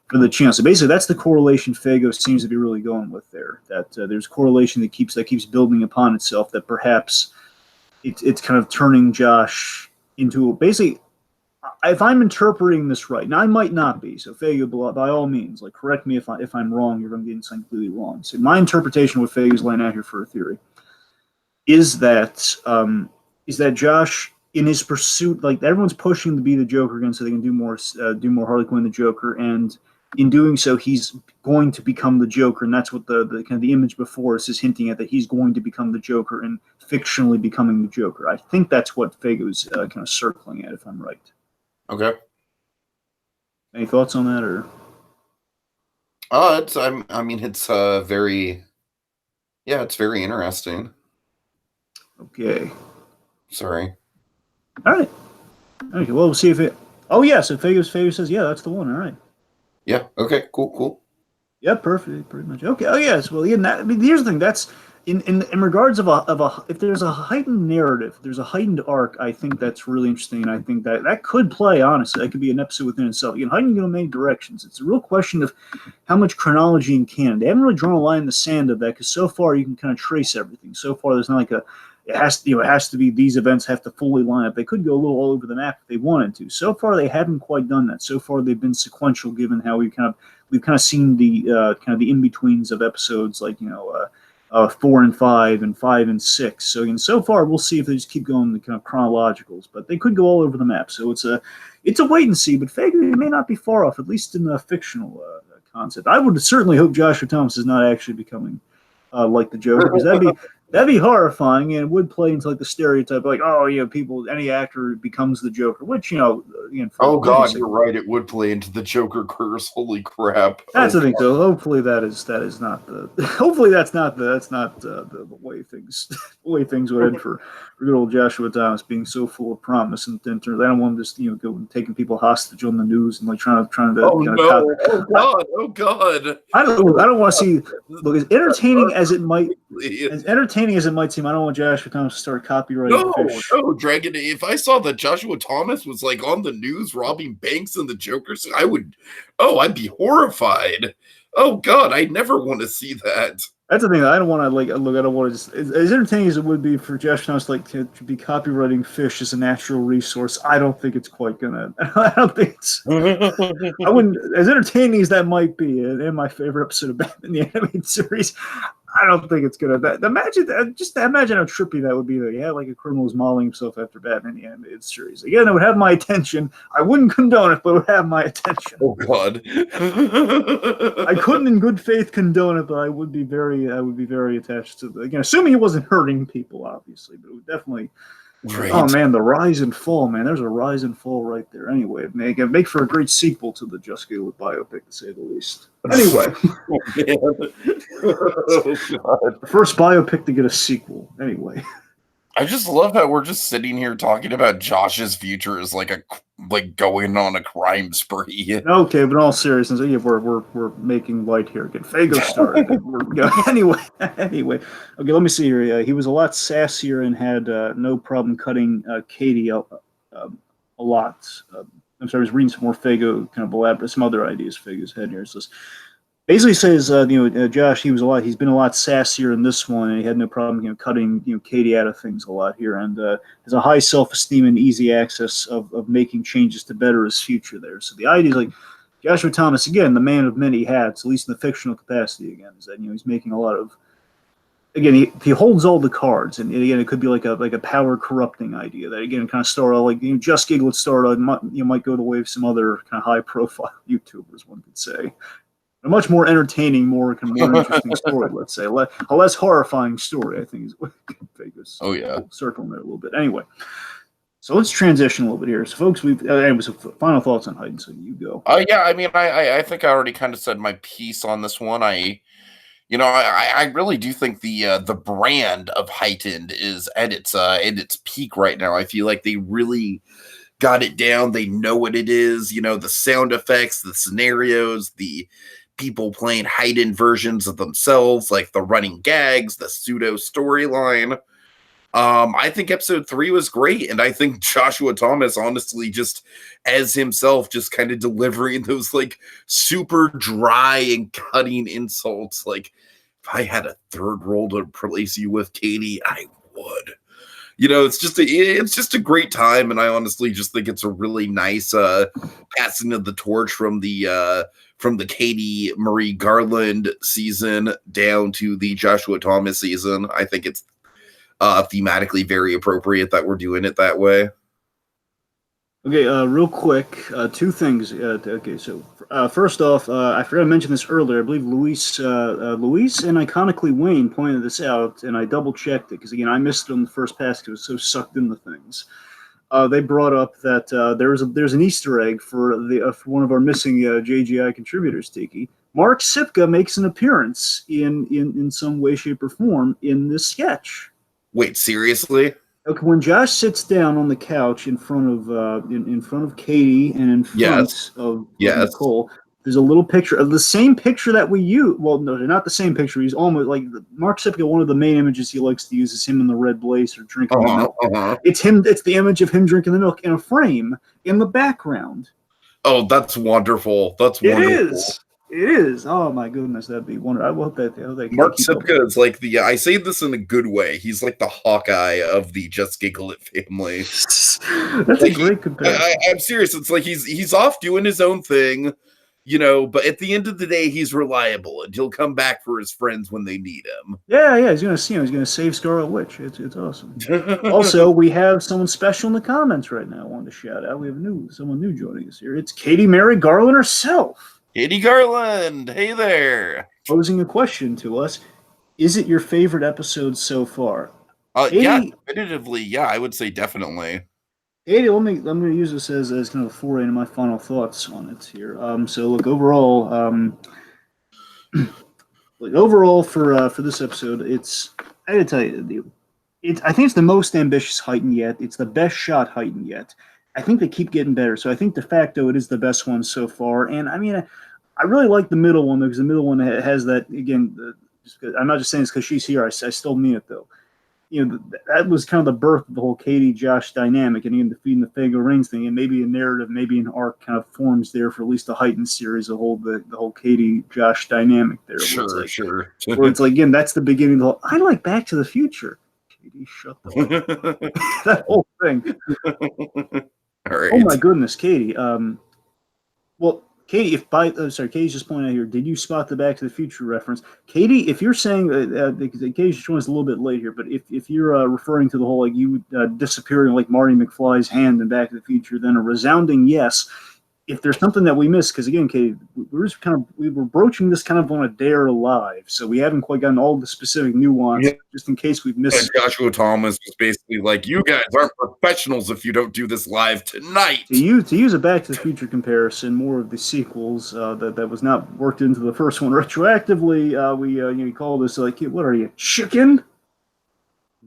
for the channel. So basically, that's the correlation Fago seems to be really going with there. That there's correlation that keeps building upon itself. That perhaps it's kind of turning Josh into basically, if I'm interpreting this right, and I might not be, so Fago, by all means, like correct me if I'm wrong. You're going to get something completely wrong. So my interpretation of what Fago's laying out here for a theory is that Josh, in his pursuit, like everyone's pushing to be the Joker again, so they can do more Harley Quinn the Joker, and in doing so, he's going to become the Joker, and that's what the kind of the image before us is hinting at, that he's going to become the Joker and fictionally becoming the Joker. I think that's what Fago's kind of circling at, if I'm right. Okay. Any thoughts on that, or? It's very, yeah, it's very interesting. Okay. Sorry. All right. Okay. Well, we'll see if it. Oh yeah. So Fago says, yeah, that's the one. All right. Yeah. Okay. Cool. Yeah. Perfect. Pretty much. Okay. Oh yes. Well, yeah. Here's the thing. That's in regards of a if there's a heightened narrative, there's a heightened arc. I think that's really interesting, and I think that could play. Honestly, that could be an episode within itself. Heightened can go many directions. It's a real question of how much chronology and canon. They haven't really drawn a line in the sand of that, because so far you can kind of trace everything. So far, there's not like a it has to be these events have to fully line up. They could go a little all over the map if they wanted to. So far, they haven't quite done that. So far, they've been sequential, given how we've kind of seen the kind of the in betweens of episodes, like 4 and 5 and 5 and 6. So far, we'll see if they just keep going the kind of chronologicals, but they could go all over the map. So it's a wait and see. But Fago may not be far off, at least in the fictional concept. I would certainly hope Joshua Thomas is not actually becoming like the Joker, because that'd be horrifying, and it would play into like the stereotype, like, oh yeah, any actor becomes the Joker, which again, Oh God, you're right. It would play into the Joker curse. Holy crap! That's the thing. So hopefully that is not the hopefully that's not the way things would end for good old Joshua Thomas, being so full of promise, and in terms, I don't want him just go and taking people hostage on the news and like trying to Oh no! Oh God! I don't want to see. Look, as entertaining as it might seem, I don't want Joshua Thomas to start copyrighting fish. No, Dragon. If I saw that Joshua Thomas was like on the news robbing banks and the Joker, I'd be horrified. Oh God, I never want to see that. That's the thing. I don't want to I don't want to just as entertaining as it would be for Josh Thomas to be copywriting fish as a natural resource. I don't think it's quite gonna. I don't think it's. I wouldn't, as entertaining as that might be, in my favorite episode of Batman the Animated Series. I don't think it's gonna. Imagine how trippy that would be. Though, yeah, like a criminal is modeling himself after Batman the Animated Series. Again, it would have my attention. I wouldn't condone it, but it would have my attention. Oh God! I couldn't, in good faith, condone it, but I would be very attached to assuming it wasn't hurting people, obviously, but it would definitely. Right. Oh man, the rise and fall, man. There's a rise and fall right there. Anyway, make for a great sequel to the JustGiggleIt biopic, to say the least. But anyway, the first biopic to get a sequel. Anyway, I just love how we're just sitting here talking about Josh's future as like going on a crime spree. Okay, but in all seriousness, yeah, we're making light here. Get Fago started. Anyway. Okay, let me see here. He was a lot sassier and had no problem cutting Katie a lot. I'm sorry, I was reading some more Fago kind of elaborate, some other ideas Fago's had here. So basically says, Josh, he's been a lot sassier in this one, and he had no problem, cutting, Katie out of things a lot here, and has a high self-esteem and easy access of making changes to better his future there. So the idea is like Joshua Thomas, again, the man of many hats, at least in the fictional capacity, again, is that he's making a lot of. Again, he holds all the cards, and again, it could be like a power corrupting idea that again kind of started like JustGiggleIt started, might go the way of some other kind of high profile YouTubers, one could say. A much more entertaining, more interesting story, let's say. A less horrifying story, I think, is what Vegas. Oh, yeah. Circling there a little bit. Anyway, so let's transition a little bit here. So, folks, final thoughts on Heightened, so you go. Yeah, I mean, I think I already kind of said my piece on this one. I really do think the brand of Heightened is at its peak right now. I feel like they really got it down. They know what it is. You know, the sound effects, the scenarios, the people playing heightened versions of themselves, like the running gags, the pseudo storyline. I think episode 3 was great, and I think Joshua Thomas, honestly, just as himself, just kind of delivering those like super dry and cutting insults. Like, if I had a third role to replace you with, Katie, I would. You know, it's just a great time, and I honestly just think it's a really nice passing of the torch from the Katie Marie Garland season down to the Joshua Thomas season. I think it's thematically very appropriate that we're doing it that way. Okay, real quick, two things. Okay, so first off, I forgot to mention this earlier. I believe Luis and iconically Wayne pointed this out, and I double checked it because again I missed it on the first pass because I was so sucked into things. They brought up that there's an Easter egg for one of our missing JGI contributors, Tiki. Mark Sipka makes an appearance in some way, shape, or form in this sketch. Wait, seriously? Okay, when Josh sits down on the couch in front of Katie and in front of Nicole, there's a little picture of the same picture that we use. Well, no, not the same picture. He's almost like Mark Sipka. One of the main images he likes to use is him in the red blazer drinking the milk. It's him. It's the image of him drinking the milk in a frame in the background. Oh, that's wonderful. That's wonderful. It is. Oh my goodness, that'd be wonderful. I hope that Mark Sipka is like the. I say this in a good way. He's like the Hawkeye of the Just Giggle It family. That's like, a great comparison. I'm serious. It's like he's off doing his own thing, you know. But at the end of the day, he's reliable, and he'll come back for his friends when they need him. Yeah. He's gonna see him. He's gonna save Scarlet Witch. It's awesome. Also, we have someone special in the comments right now. I wanted to shout out. We have someone new joining us here. It's Katie Mary Garland herself. Katie Garland, hey there. Posing a question to us. Is it your favorite episode so far? Katie, yeah, definitively. Yeah, I would say definitely. Katie, I'm going to use this as kind of a foray into my final thoughts on it here. So look, overall, for this episode, I gotta tell you, I think it's the most ambitious Heightened yet. It's the best shot Heightened yet. I think they keep getting better. So I think de facto it is the best one so far. And I mean, I really like the middle one though, because the middle one has that again. I'm not just saying it's because she's here. I still mean it though. You know, that was kind of the birth of the whole Katie Josh dynamic, and even defeating the Fago Rings thing, and maybe a narrative, maybe an arc kind of forms there for at least the Heightened series, the whole Katie Josh dynamic there. Sure. Where it's like again, that's the beginning of the whole. I like Back to the Future. Katie, shut the fuck. That whole thing. All right. Oh my goodness, Katie. Well, Katie, Katie's just pointing out here. Did you spot the Back to the Future reference, Katie? If you're saying because Katie's showing us a little bit late here, but if you're referring to the whole like you disappearing like Marty McFly's hand in Back to the Future, then a resounding yes. If there's something that we missed, because again, Katie, we were broaching this kind of on a dare live, so we haven't quite gotten all the specific nuance, just in case we've missed. And Joshua Thomas was basically like, "You guys aren't professionals if you don't do this live tonight." To use a Back to the Future comparison, more of the sequels that was not worked into the first one retroactively. We call this like, what are you, chicken?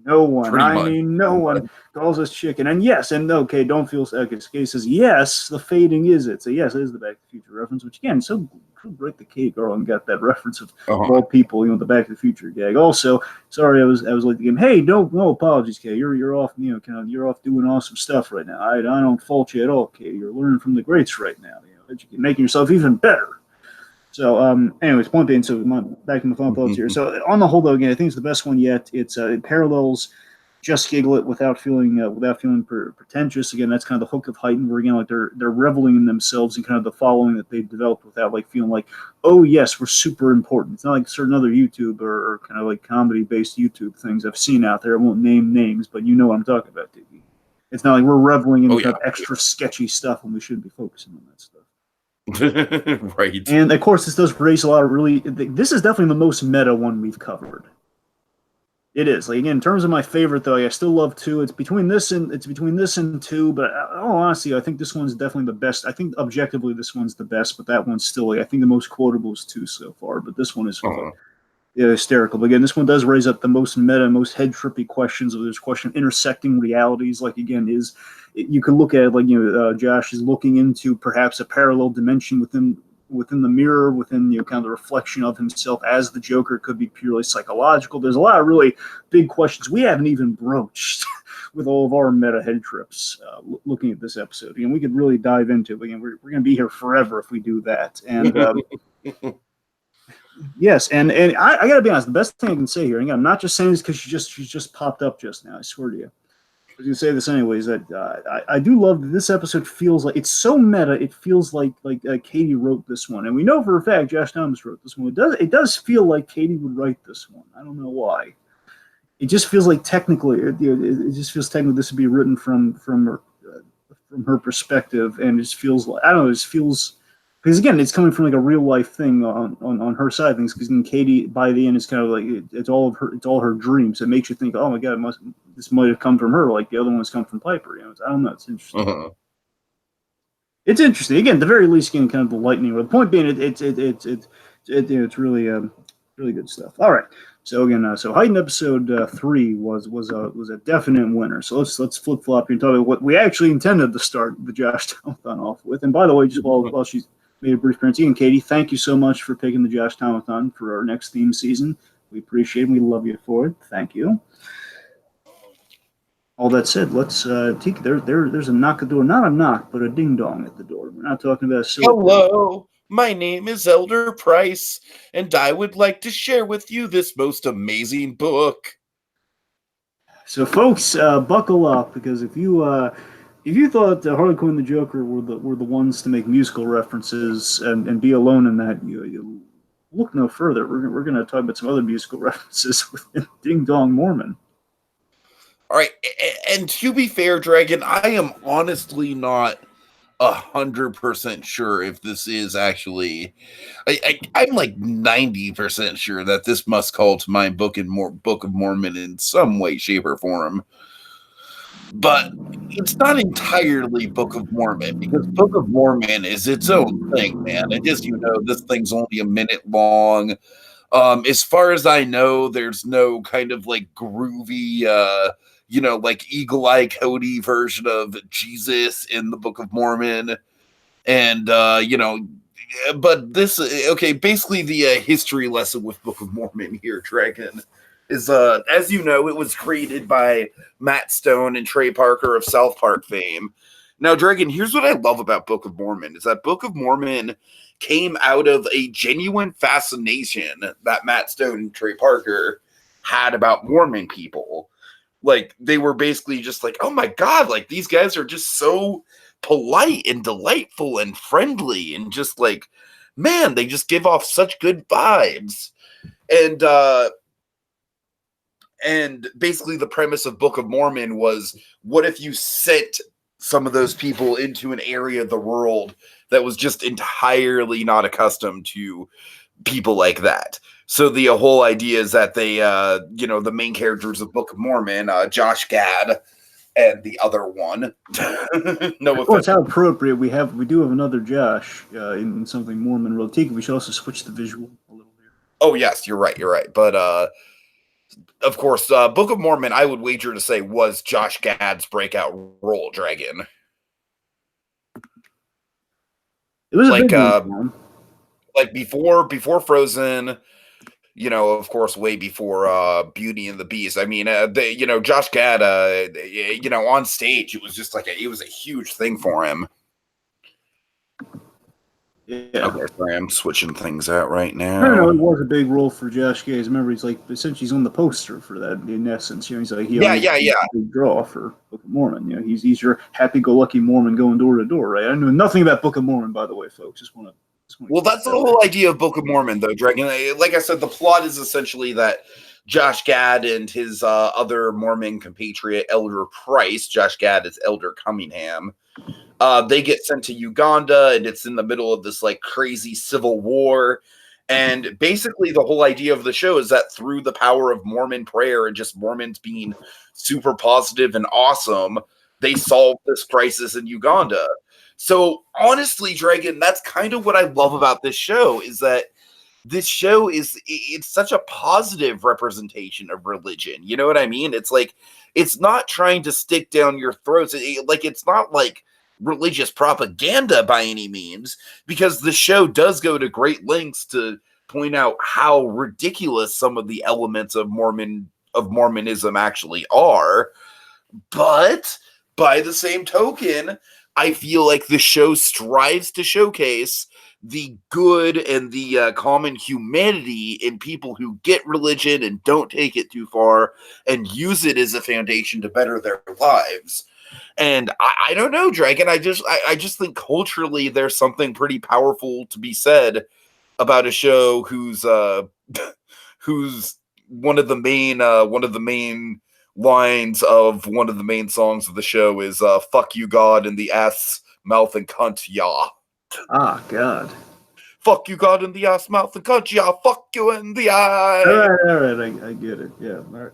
No one. No one calls us chicken. And yes, and okay, don't feel okay. Kay says yes, the fading is it. So yes, it is the Back to the Future reference, which again, so great that Kate Garland got that reference of all people, the Back to the Future gag. Also, sorry, I was late to the game. Hey, no apologies, Kay. You're off, you're off doing awesome stuff right now. I don't fault you at all, Kay. You're learning from the greats right now. Making yourself even better. So, anyways, point being, so back to my final thoughts here. So, on the whole, though, again, I think it's the best one yet. It parallels Just Giggle It without feeling pretentious. Again, that's kind of the hook of Heightened, where again, like they're reveling in themselves and kind of the following that they've developed without like feeling like, oh yes, we're super important. It's not like certain other YouTube or kind of like comedy-based YouTube things I've seen out there. I won't name names, but you know what I'm talking about, Diggy. It's not like we're reveling in kind of extra sketchy stuff when we shouldn't be focusing on that stuff. Right. And of course, this does raise a lot of this is definitely the most meta one we've covered. It is. Like, again, in terms of my favorite, though, I still love 2. It's between this and 2, but honestly, I think this one's definitely the best. I think objectively this one's the best, but that one's still, I think the most quotable is 2 so far, but this one is hysterical. But again, this one does raise up the most meta, most head-trippy questions of this question, intersecting realities. Like, again, is you could look at it like, Josh is looking into perhaps a parallel dimension within the mirror, within kind of the reflection of himself as the Joker. It could be purely psychological. There's a lot of really big questions we haven't even broached with all of our meta head trips looking at this episode. We could really dive into it. We're going to be here forever if we do that. And yes, and I got to be honest, the best thing I can say here, and I'm not just saying this because she just popped up just now, I swear to you. I was going to say this anyways, that I do love that this episode feels like, it's so meta, it feels like Katie wrote this one. And we know for a fact Josh Thomas wrote this one. It does feel like Katie would write this one. I don't know why. It just feels like technically, it just feels technically this would be written from her perspective, and it just feels like, I don't know, it just feels, because again, it's coming from like a real life thing on her side of things. Because Katie, by the end, is kind of like it's all her dreams. It makes you think, oh my god, this might have come from her, like the other ones come from Piper. I don't know. It's interesting. Uh-huh. It's interesting. Again, at the very least, getting kind of the lightning. The point being, it's really really good stuff. All right. So again, so Heightened episode 3 was a definite winner. So let's flip flop here and talk about what we actually intended to start the Josh Thomathan off with. And by the way, just while she's made a brief appearance, and Katie, thank you so much for picking the Josh Thomathan for our next theme season. We appreciate it. We love you for it. Thank you. All that said, let's Tiki. There's a knock at the door. Not a knock, but a ding dong at the door. We're not talking about a Hello. My name is Elder Price, and I would like to share with you this most amazing book. So, folks, buckle up, because if you thought Harley Quinn and the Joker were the ones to make musical references and be alone in that, you look no further. We're going to talk about some other musical references within Ding Dong Mormon. All right, and to be fair, Dragon, I am honestly not 100% sure if this is actually. I'm like 90% sure that this must call to mind Book of Mormon in some way, shape, or form. But it's not entirely Book of Mormon, because Book of Mormon is its own thing, man. And as you know, this thing's only a minute long. As far as I know, there's no kind of like groovy, like Eagle Eye Cody version of Jesus in the Book of Mormon. And, but this, okay, basically the history lesson with Book of Mormon here, Dragon, is, as you know, it was created by Matt Stone and Trey Parker of South Park fame. Now, Dragon, here's what I love about Book of Mormon, is that Book of Mormon came out of a genuine fascination that Matt Stone and Trey Parker had about Mormon people. Like, they were basically just like, oh my God, like, these guys are just so polite and delightful and friendly, and just like, man, they just give off such good vibes. And basically the premise of Book of Mormon was, what if you sent some of those people into an area of the world that was just entirely not accustomed to people like that? So the whole idea is that they, the main characters of Book of Mormon, Josh Gad and the other one. No offense. Well, it's how appropriate we do have another Josh in something Mormon related. We should also switch the visual a little bit. Oh yes, you're right. But of course, Book of Mormon, I would wager to say, was Josh Gad's breakout role, Dragon. It was a big one. Like before Frozen, of course, way before Beauty and the Beast. I mean, Josh Gad, on stage, it was just like it was a huge thing for him. Yeah. Okay, sorry, I'm switching things out right now. No, it was a big role for Josh Gad. Remember, he's like, essentially he's on the poster for that. In essence, he's like, he's a big draw for Book of Mormon. He's your happy-go-lucky Mormon going door to door, right? I know nothing about Book of Mormon, by the way, folks. Well, that's the whole idea of Book of Mormon, though, Dragon. Like I said, the plot is essentially that Josh Gad and his other Mormon compatriot, Elder Price, Josh Gad is Elder Cunningham, they get sent to Uganda, and it's in the middle of this like crazy civil war. And basically the whole idea of the show is that through the power of Mormon prayer and just Mormons being super positive and awesome, they solve this crisis in Uganda. So honestly, Dragon, that's kind of what I love about this show, is that this show it's such a positive representation of religion. You know what I mean? It's like it's not trying to stick down your throats. It's not like religious propaganda by any means, because the show does go to great lengths to point out how ridiculous some of the elements of Mormonism actually are. But by the same token, I feel like the show strives to showcase the good and the common humanity in people who get religion and don't take it too far and use it as a foundation to better their lives. And I don't know, Dragon. I just think culturally there's something pretty powerful to be said about a show whose who's one of the main lines of one of the main songs of the show is "Fuck you, God, in the ass, mouth, and cunt, yeah." Ah, God. Fuck you, God, in the ass, mouth, and cunt, yeah. Fuck you in the eye. All right, I get it. Yeah. All right.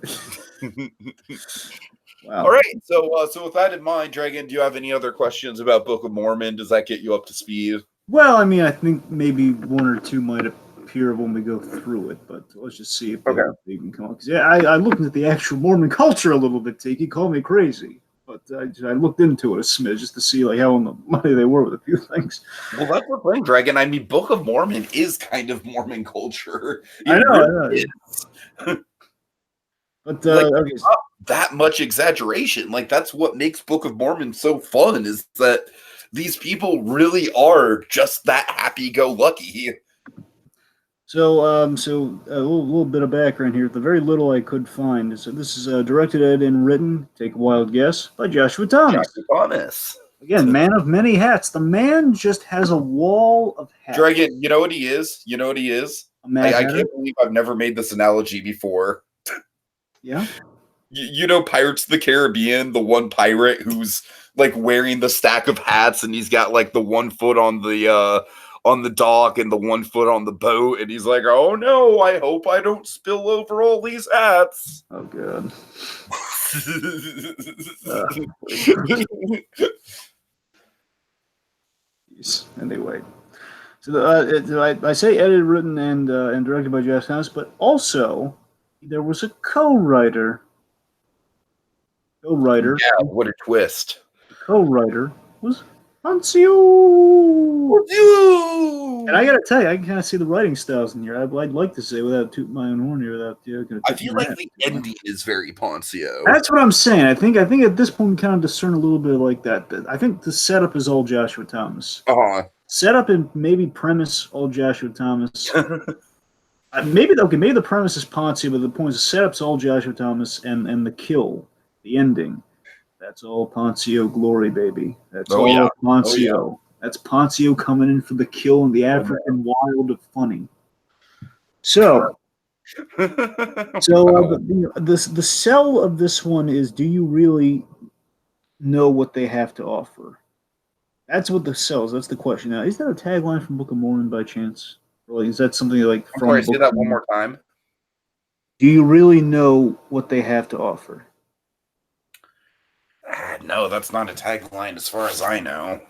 Wow. All right. So with that in mind, Dragon, do you have any other questions about Book of Mormon? Does that get you up to speed? Well, I mean, I think maybe one or two might appear when we go through it, but let's just see if they can come up. Because I looked into the actual Mormon culture a little bit, Tiki. Call me crazy, but I looked into it a smidge just to see like how on the money they were with a few things. Well, that's the thing, Dragon. I mean, Book of Mormon is kind of Mormon culture. I know. Really is. But okay. Not that much exaggeration. Like that's what makes Book of Mormon so fun, is that these people really are just that happy-go-lucky. So a little bit of background here. The very little I could find. So this is directed and written. Take a wild guess by Joshua Thomas. Joshua Thomas. Again, man of many hats. The man just has a wall of hats. Dragon, you know what he is? You know what he is? I can't believe I've never made this analogy before. Yeah. You know Pirates of the Caribbean, the one pirate who's like wearing the stack of hats and he's got like the 1 foot on the dock and the 1 foot on the boat, and he's like, "Oh no, I hope I don't spill over all these hats." Oh god. Anyway, so I say edited, written, and directed by Josh Thomas, but also there was a co-writer. Yeah, what a twist. The co-writer was Hancio. And I gotta tell you, I can kind of see the writing styles in here. I'd like to say, without tooting my own horn here, I feel like the ending is very Poncio. That's what I'm saying. I think at this point we kind of discern a little bit like that. I think the setup is all Joshua Thomas. Setup and maybe premise all Joshua Thomas. maybe the premise is Poncio, but the point is the setup's all Joshua Thomas, and the kill, the ending, that's all Poncio glory, baby. That's all Poncio. Oh, yeah. That's Poncio coming in for the kill and the African wild of funny. So, the sell of this one is: do you really know what they have to offer? That's what the sells. That's the question. Now, is that a tagline from Book of Mormon by chance? Or is that something like from? Sorry, say that one more time. Do you really know what they have to offer? No, that's not a tagline as far as I know.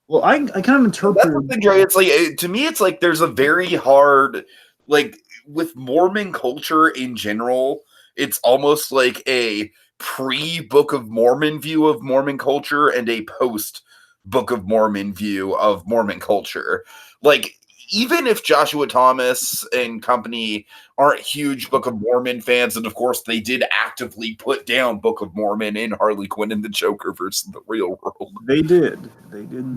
Well, I kind of interpret it's like, to me, it's like there's a very hard, like with Mormon culture in general, it's almost like a pre-Book of Mormon view of Mormon culture and a post-Book of Mormon view of Mormon culture. Like, even if Joshua Thomas and company aren't huge Book of Mormon fans, and of course they did actively put down Book of Mormon in Harley Quinn and the Joker versus the Real World. They did. They did.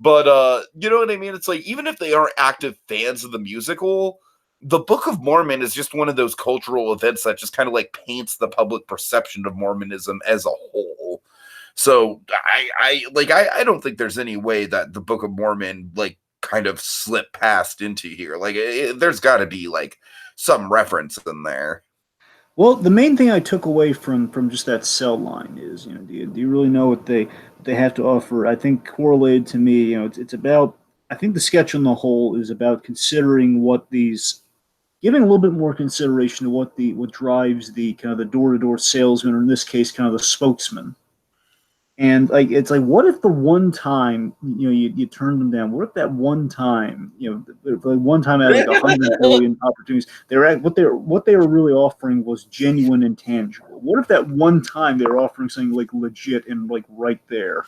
But you know what I mean? It's like, even if they aren't active fans of the musical, the Book of Mormon is just one of those cultural events that just kind of like paints the public perception of Mormonism as a whole. So I don't think there's any way that the Book of Mormon like kind of slipped past into here. Like there's got to be like some reference in there. Well, the main thing I took away from just that cell line is, do you really know what they have to offer? I think correlated to me, it's about. I think the sketch on the whole is about considering giving a little bit more consideration to what drives the kind of the door-to-door salesman, or in this case, kind of the spokesman. And like it's like, what if the one time you turned them down? What if that one time the one time out of like 100 billion opportunities, what they were really offering was genuine and tangible? What if that one time they were offering something like legit and like right there?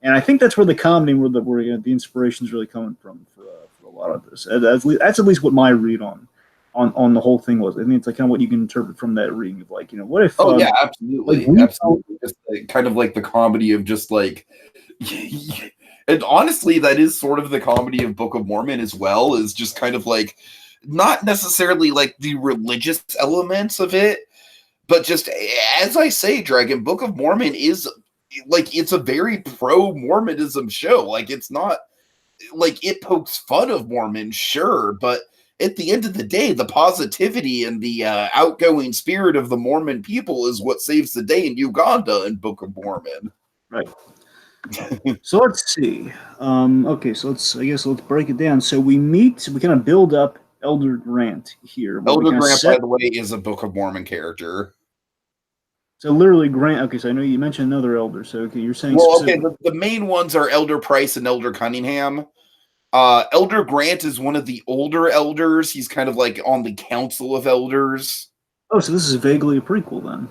And I think that's where the comedy, where the inspiration is really coming from for a lot of this. That's at least what my read on the whole thing was. I think it's like kind of what you can interpret from that reading of like, what if? Oh yeah, like absolutely, absolutely. Just kind of like the comedy of just like, and honestly, that is sort of the comedy of Book of Mormon as well. Is just kind of like not necessarily like the religious elements of it, but just as I say, Dragon, Book of Mormon is like it's a very pro Mormonism show. Like it's not like it pokes fun of Mormons, sure, but at the end of the day, the positivity and the outgoing spirit of the Mormon people is what saves the day in Uganda in Book of Mormon. Right. So let's see. Okay, so I guess let's break it down. So we kind of build up Elder Grant here. Elder Grant, by the way, is a Book of Mormon character. So literally Grant. Okay, so I know you mentioned another elder. So okay, you're saying the main ones are Elder Price and Elder Cunningham. Elder Grant is one of the older elders. He's kind of like on the Council of Elders. Oh, so this is vaguely a prequel then?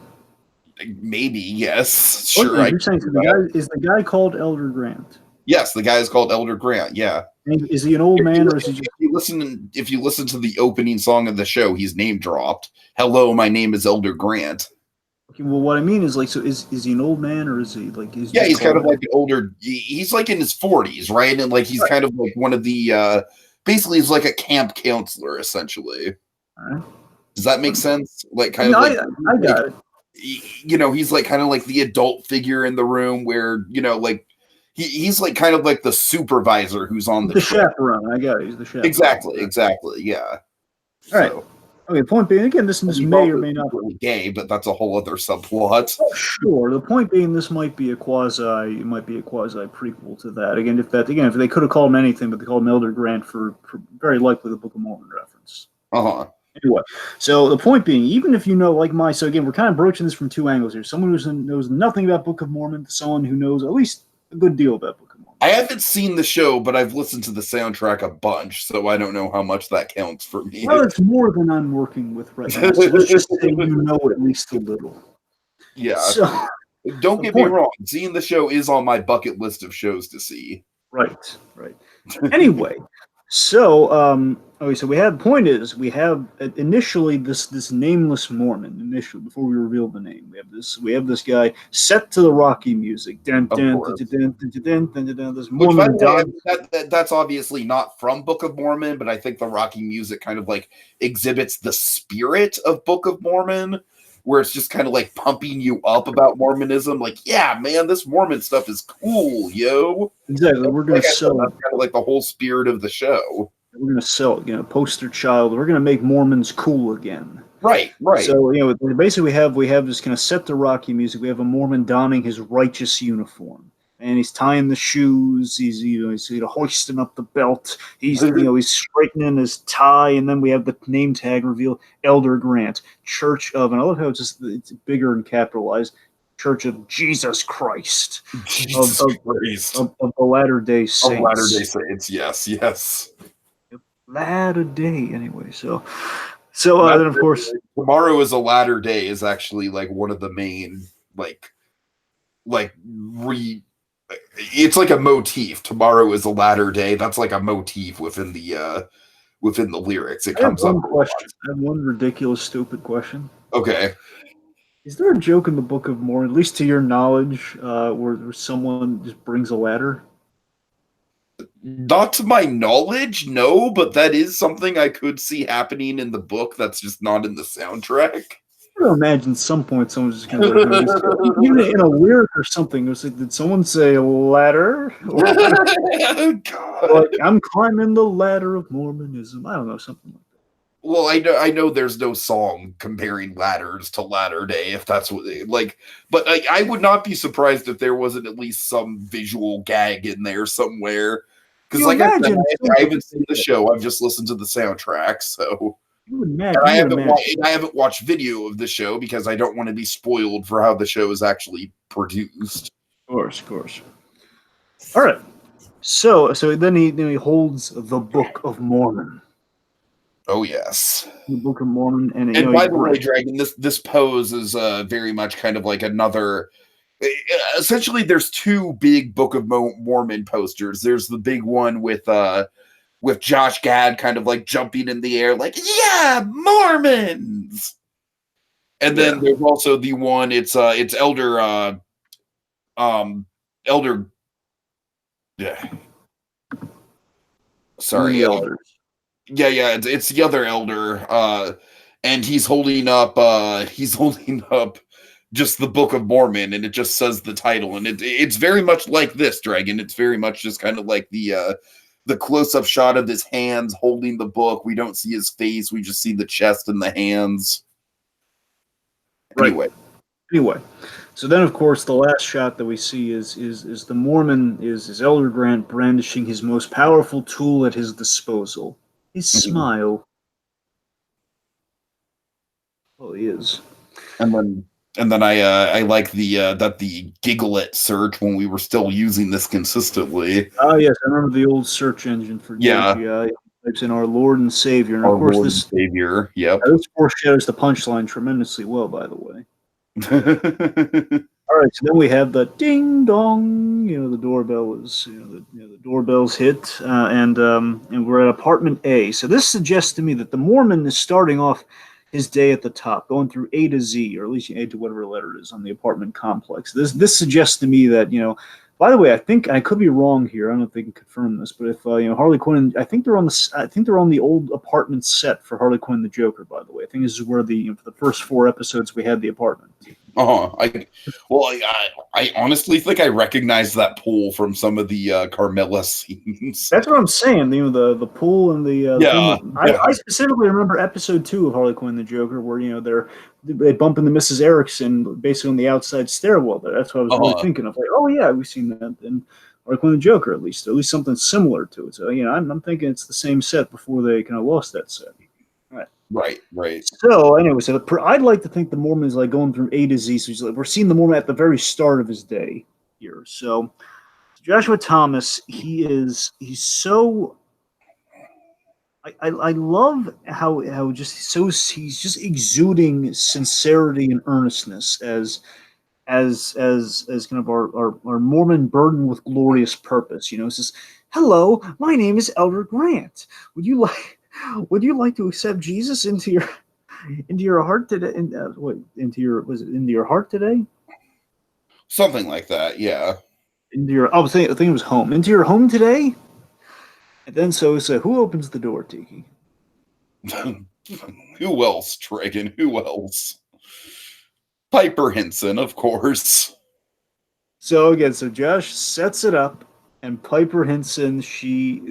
Maybe, yes. Sure. You're saying so is the guy called Elder Grant? Yes, the guy is called Elder Grant, yeah. Is he an old man, or is he just... If you listen to the opening song of the show, he's name dropped. Hello, my name is Elder Grant. Okay, well, what I mean is, like, so is he an old man, or is he like? He's kind of like an older. He's like in his 40s, right? And like he's kind of like one of the. Basically, he's like a camp counselor, essentially. Right. Does that make sense? Like, kind of like I got it. He's like kind of like the adult figure in the room, where like he's like kind of like the supervisor who's on the chaperone. I got it. He's the chaperone. Exactly. Yeah. All right. Okay, point being, again, this may or may not be gay, but that's a whole other subplot. Oh, sure. The point being, this might be a quasi prequel to that. Again, if they could have called him anything, but they called him Elder Grant for very likely the Book of Mormon reference. Anyway, so the point being, even if so again, we're kind of broaching this from two angles here. Someone who knows nothing about Book of Mormon, someone who knows at least a good deal about Book of Mormon. I haven't seen the show, but I've listened to the soundtrack a bunch, so I don't know how much that counts for me. Well, it's more than I'm working with right now. So let's just say you know at least a little. Yeah. So, don't get me wrong. Seeing the show is on my bucket list of shows to see. Right. Anyway, so so we have initially this nameless Mormon before we reveal the name. We have this guy set to the Rocky music. This Mormon that's obviously not from Book of Mormon, but I think the Rocky music kind of like exhibits the spirit of Book of Mormon, where it's just kind of like pumping you up about Mormonism. Like, yeah, man, this Mormon stuff is cool, yo. Exactly. We're gonna sell. That's kind of like the whole spirit of the show. We're going to sell it, poster child. We're going to make Mormons cool again. Right. So, basically we have this kind of set to Rocky music. We have a Mormon donning his righteous uniform, and he's tying the shoes. He's hoisting up the belt. He's he's straightening his tie, and then we have the name tag reveal: Elder Grant, Church of. And I love how it's bigger and capitalized. Church of Jesus Christ, of the Latter-day Saints. Of Latter-day Saints, yes. Latter day, anyway. So then of course, tomorrow is a latter day is actually like one of the main it's like a motif. Tomorrow is a latter day. That's like a motif within the lyrics. It comes up. I have one ridiculous, stupid question. Okay. Is there a joke in the Book of Mormon, at least to your knowledge, where someone just brings a ladder? Not to my knowledge, no, but that is something I could see happening in the book that's just not in the soundtrack. I can imagine at some point someone's just going to even in a lyric or something. It was like, did someone say ladder? Oh, God. Like, I'm climbing the ladder of Mormonism. I don't know, something like that. Well, I know there's no song comparing ladders to Latter Day, if that's what but I would not be surprised if there wasn't at least some visual gag in there somewhere. Because I haven't seen the show. I've just listened to the soundtrack, so I haven't watched video of the show because I don't want to be spoiled for how the show is actually produced. Of course. All right. So then he holds the Book of Mormon. Oh yes. The Book of Mormon, and And by the way, Dragon, this pose is very much kind of like another. Essentially, there's two big Book of Mormon posters. There's the big one with Josh Gad kind of like jumping in the air, like yeah, Mormons. And then there's also the one. It's Elder Elder. Yeah. Sorry. elders. Yeah. It's the other elder. And he's holding up just the Book of Mormon, and it just says the title, and it's very much like this, Dragon. It's very much just kind of like the close-up shot of his hands holding the book. We don't see his face; we just see the chest and the hands. Right. Anyway, so then of course the last shot that we see is the Mormon is Elder Grant brandishing his most powerful tool at his disposal, his smile. Oh, he is. And then I like that the GiggleIt search when we were still using this consistently. Oh yes, I remember the old search engine for JGI. Types in our Lord and Savior, and Our of course Lord this and Savior. Yep. this foreshadows the punchline tremendously well, by the way. All right, so then we have the ding dong. The doorbell is the doorbell's hit, and we're at apartment A. So this suggests to me that the Mormon is starting off his day at the top, going through A to Z, or at least A to whatever letter it is on the apartment complex. This suggests to me that By the way, I think I could be wrong here. I don't know if they can confirm this, but if Harley Quinn, I think they're on the old apartment set for Harley Quinn the Joker. By the way, I think this is where for the first 4 episodes we had the apartment. I honestly think I recognize that pool from some of the Carmilla scenes. That's what I'm saying. The pool and the I specifically remember episode 2 of Harley Quinn the Joker, where they bump into Mrs. Erickson basically on the outside stairwell there. That's what I was really thinking of. Like, oh yeah, we've seen that in Harley Quinn the Joker at least something similar to it. So I'm thinking it's the same set before they kind of lost that set. Right. So anyway, I'd like to think the Mormon is like going from A to Z. So we're seeing the Mormon at the very start of his day here. So Joshua Thomas, he's so. I love how he's just exuding sincerity and earnestness as kind of our Mormon burden with glorious purpose. It says, "Hello, my name is Elder Grant. Would you like to accept Jesus into your heart today? Into your heart today? Something like that, yeah. I was thinking it was home. Into your home today?" And then so who opens the door, Tiki? Who else, Dragon? Who else? Piper Henson, of course. So again, Josh sets it up, and Piper Henson, she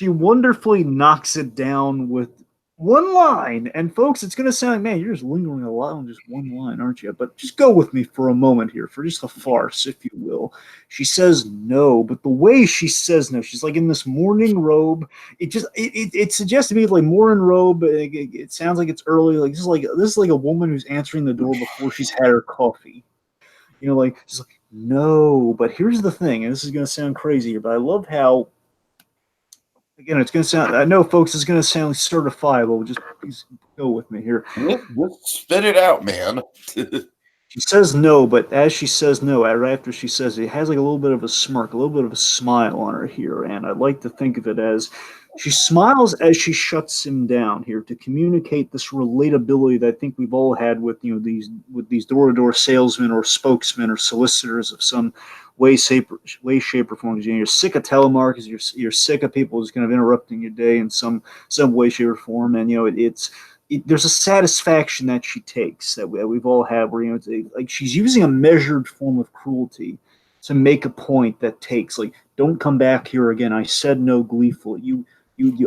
wonderfully knocks it down with one line. And folks, it's going to sound like, man, you're just lingering a lot on just one line, aren't you? But just go with me for a moment here, for just a farce, if you will. She says no, but the way she says no, she's like in this morning robe. It suggests to me like morning robe. It sounds like it's early. Like this is like a woman who's answering the door before she's had her coffee. Like she's like, no, but here's the thing, and this is going to sound crazy here, but I love how. Again, it's going to sound. I know, folks, it's going to sound certifiable. Just please go with me here. Let's spit it out, man. She says no, but as she says no, right after she says it, has like a little bit of a smirk, a little bit of a smile on her here, and I like to think of it as she smiles as she shuts him down here to communicate this relatability that I think we've all had with these door-to-door salesmen or spokesmen or solicitors of some way, shape, or form. You're sick of telemarketers. You're sick of people just kind of interrupting your day in some way, shape, or form. And there's a satisfaction that she takes that we've all had, where it's like she's using a measured form of cruelty to make a point that takes like, don't come back here again. I said no gleefully. You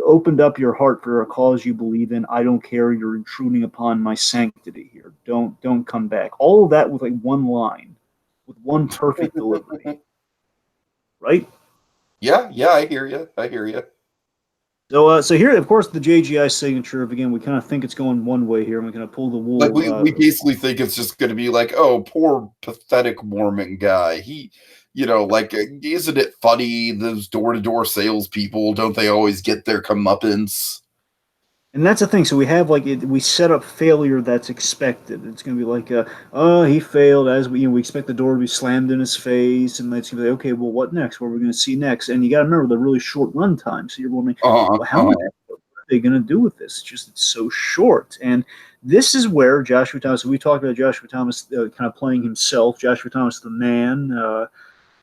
opened up your heart for a cause you believe in. I don't care. You're intruding upon my sanctity here. Don't come back. All of that with like one line. With one perfect delivery, right? Yeah, I hear you. So here, of course, the JGI signature. Again, we kind of think it's going one way here, and we kind of pull the wool. Like we basically think it's just going to be like, oh, poor pathetic Mormon guy. He, like, isn't it funny? Those door-to-door salespeople, don't they always get their comeuppance? And that's the thing. So we have we set up failure that's expected. It's going to be like, oh, he failed. As we expect the door to be slammed in his face, and it's going to be like, okay, well, what next? What are we going to see next? And you got to remember the really short run time. So you're wondering, well, how much are they going to do with this? It's so short. And this is where Joshua Thomas. We talked about Joshua Thomas kind of playing himself. Joshua Thomas, the man.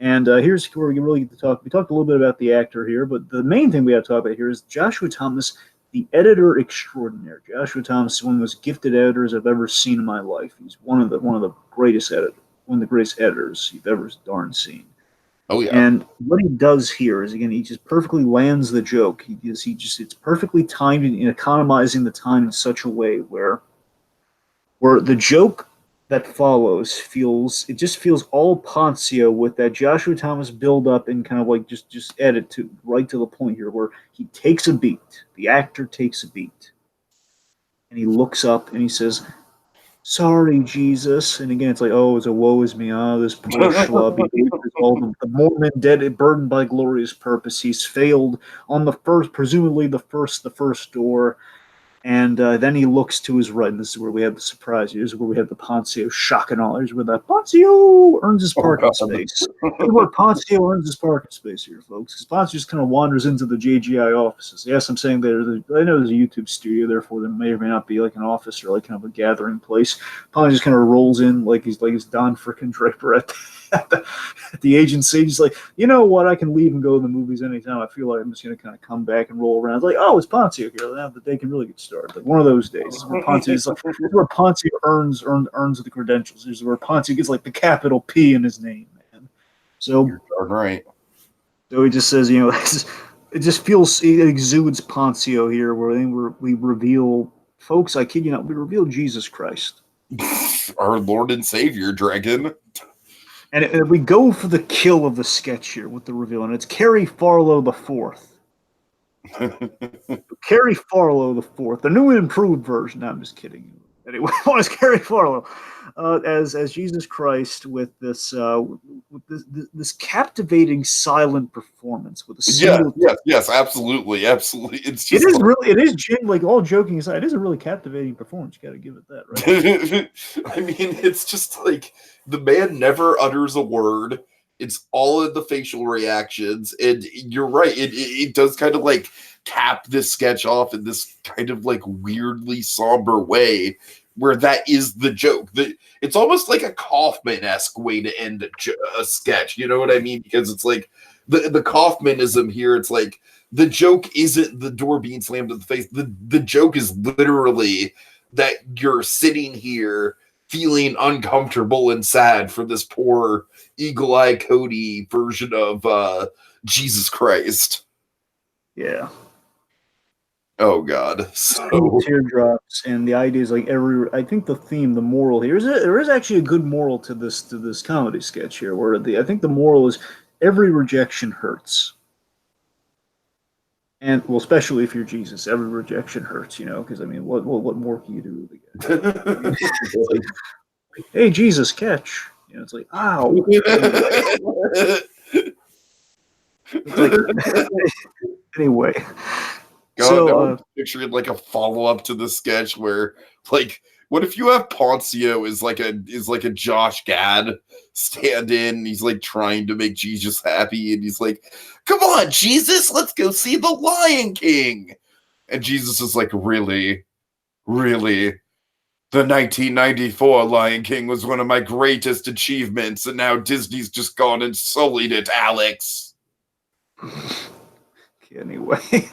And here's where we really get to talk. We talked a little bit about the actor here, but the main thing we have to talk about here is Joshua Thomas, the editor extraordinaire. Joshua Thomas is one of the most gifted editors I've ever seen in my life. He's one of the greatest editors you've ever darn seen. Oh yeah. And what he does here is, again, he just perfectly lands the joke. It's perfectly timed in economizing the time in such a way where the joke that follows feels all Poncio with that Joshua Thomas build up and kind of like just edit to right to the point here where he takes a beat. The actor takes a beat. And he looks up and he says, "Sorry, Jesus." And again, it's like, oh, it's a woe is me. Oh, this poor schlub. The Mormon dead, burdened by glorious purpose. He's failed on presumably the first door. And then he looks to his right, and this is where we have the surprise. Here's where we have the Poncio shock and all. Here's where that Poncio earns his parking space. Here's where Poncio earns his parking space here, folks. Because Poncio just kind of wanders into the JGI offices. Yes, I'm saying I know there's a YouTube studio, therefore there may or may not be like an office or like kind of a gathering place. Poncio just kind of rolls in like he's Don frickin' Draper at the agency. He's like, you know what? I can leave and go to the movies anytime. I feel like I'm just going to kind of come back and roll around. It's like, oh, it's Poncio here. Now the day can really get started. Like one of those days. This is where Poncio earns the credentials. This is where Poncio gets like the capital P in his name, man. So you're darn right. So he just says, it just feels it exudes Poncio here, where we reveal, folks. I kid you not, we reveal Jesus Christ, our Lord and Savior, Dragon. And we go for the kill of the sketch here with the reveal, and it's Kerry Farlow the Fourth. Kerry Farlow the Fourth, the new and improved version. No, I'm just kidding. Anyway, it's Kerry Farlow as Jesus Christ with this captivating silent performance with a single. Yes, absolutely. It's just it is like all joking aside, it is a really captivating performance. You got to give it that, right? I mean, it's just like the man never utters a word. It's all in the facial reactions, and you're right. It does kind of like cap this sketch off in this kind of like weirdly somber way, where that is the joke. It's almost like a Kaufman-esque way to end a sketch. You know what I mean? Because it's like the Kaufmanism here. It's like the joke isn't the door being slammed in the face. The joke is literally that you're sitting here feeling uncomfortable and sad for this poor Eagle Eye Cody version of Jesus Christ. Yeah. Oh God. So teardrops, and the idea is like I think the theme, the moral here there is actually a good moral to this comedy sketch here, where I think the moral is every rejection hurts. And well, especially if you're Jesus, every rejection hurts, because I mean, what more can you do to the guy? Hey, Jesus, catch! It's like, ow. It's like, anyway. God, picturing like a follow up to the sketch where, like, what if you have Poncio is like a Josh Gad stand-in? He's like trying to make Jesus happy, and he's like, "Come on, Jesus, let's go see the Lion King." And Jesus is like, "Really, really? The 1994 Lion King was one of my greatest achievements, and now Disney's just gone and sullied it, Alex." Anyway.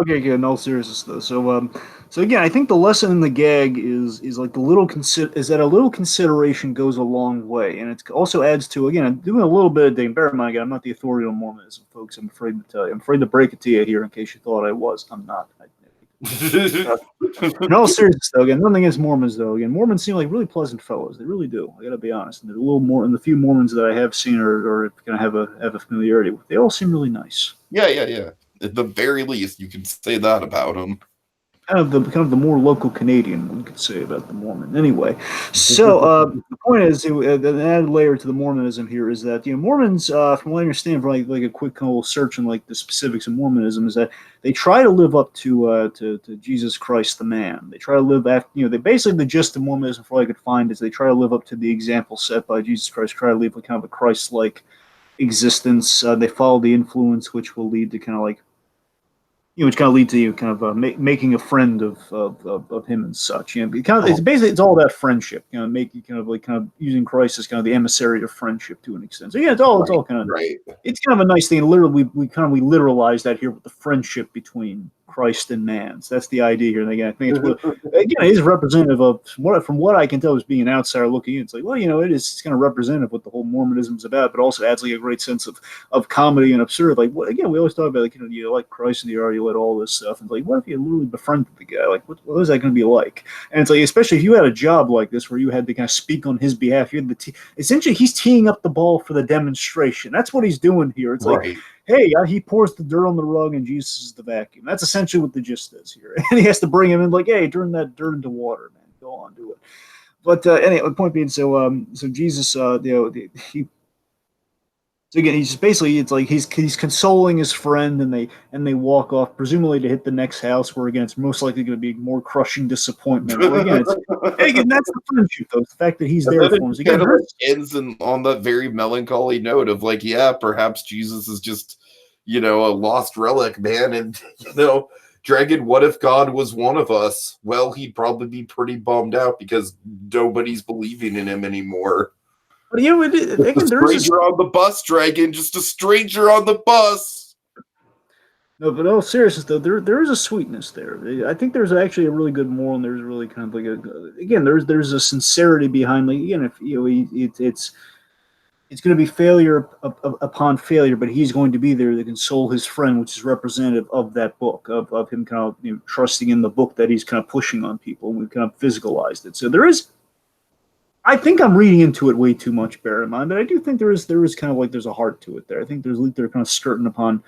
Okay, good. In all seriousness, though, so again, I think the lesson in the gag is like a little consideration goes a long way, and it also adds to, again, I'm doing a little bit of digging. Bear in mind, again, I'm not the authority on Mormonism, folks. I'm afraid to tell you. I'm afraid to break it to you here, in case you thought I was. I'm not. In all seriousness, though, again, nothing against Mormons, though. Again, Mormons seem like really pleasant fellows. They really do. I got to be honest. And there's a little more, and the few Mormons that I have seen or kind of have a familiarity with, they all seem really nice. Yeah. At the very least, you can say that about him. Kind of the more local Canadian one could say about the Mormon. Anyway, so the point is, an added layer to the Mormonism here is that Mormons, from what I understand, from like a quick kind of search on like the specifics of Mormonism, is that they try to live up to Jesus Christ the man. They try to live after they basically the gist of Mormonism, from what I could find, is they try to live up to the example set by Jesus Christ. Try to live a kind of a Christ-like existence. They follow the influence, which will lead to kind of like which kind of lead to you kind of making a friend of him and such. It's basically it's all about friendship. Making kind of using Christ as kind of the emissary of friendship to an extent. So yeah, it's all kind of right. It's kind of a nice thing. Literally, we literalize that here with the friendship between Christ and man. So that's the idea here. And again, I think it is representative of from what I can tell as being an outsider looking in. It's like, well, it's kind of representative of what the whole Mormonism is about, but also adds like a great sense of comedy and absurd. Like, again, we always talk about like you like Christ and you let all this stuff. And like, what if you literally befriended the guy? Like, what is that going to be like? And it's like, especially if you had a job like this where you had to kind of speak on his behalf, you had essentially he's teeing up the ball for the demonstration. That's what he's doing here. It's like, hey, he pours the dirt on the rug and Jesus is the vacuum. That's essentially what the gist is here. And he has to bring him in like, hey, turn that dirt into water, man. Go on, do it. But anyway, the point being, so Jesus, so again, he's just basically it's like he's consoling his friend, and they walk off, presumably to hit the next house, where again it's most likely going to be more crushing disappointment. Well, again, that's the friendship, though. The fact that he's there for him. Again, kind of ends on that very melancholy note of like, yeah, perhaps Jesus is just a lost relic, man, and Dragon, what if God was one of us? Well, he'd probably be pretty bummed out because nobody's believing in him anymore. But again, there's a stranger on the bus, Dragon. Just a stranger on the bus. No, but all seriousness though, there is a sweetness there. I think there's actually a really good moral, and there's really kind of like there's a sincerity behind like if it's going to be failure upon failure, but he's going to be there to console his friend, which is representative of that book of him kind of trusting in the book that he's kind of pushing on people, and we've kind of physicalized it. So there is. I think I'm reading into it way too much, bear in mind, but I do think there is kind of like there's a heart to it there. I think they're kind of skirting upon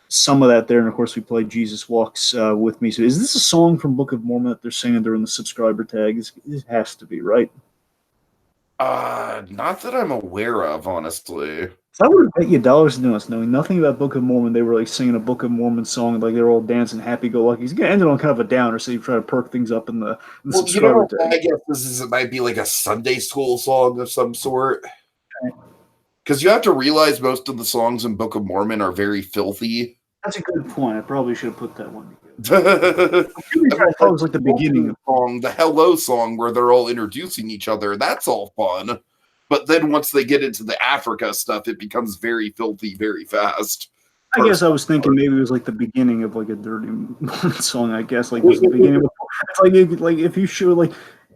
some of that there, and of course we played Jesus Walks with Me. So is this a song from Book of Mormon that they're singing during the subscriber tag? It has to be, right? Not that I'm aware of, honestly. So I would have bet you dollars to us, knowing nothing about Book of Mormon. They were like singing a Book of Mormon song, like they're all dancing happy-go-lucky. It's gonna end on kind of a downer, so you try to perk things up in the subscriber tag. I guess it might be like a Sunday school song of some sort. Because you have to realize most of the songs in Book of Mormon are very filthy. That's a good point. I probably should have put that one together. I thought it was like the beginning of the Hello song where they're all introducing each other. That's all fun. But then once they get into the Africa stuff, it becomes very filthy very fast. I guess I was thinking maybe it was like the beginning of like a dirty song. I guess like it was the beginning. It's like if you show like,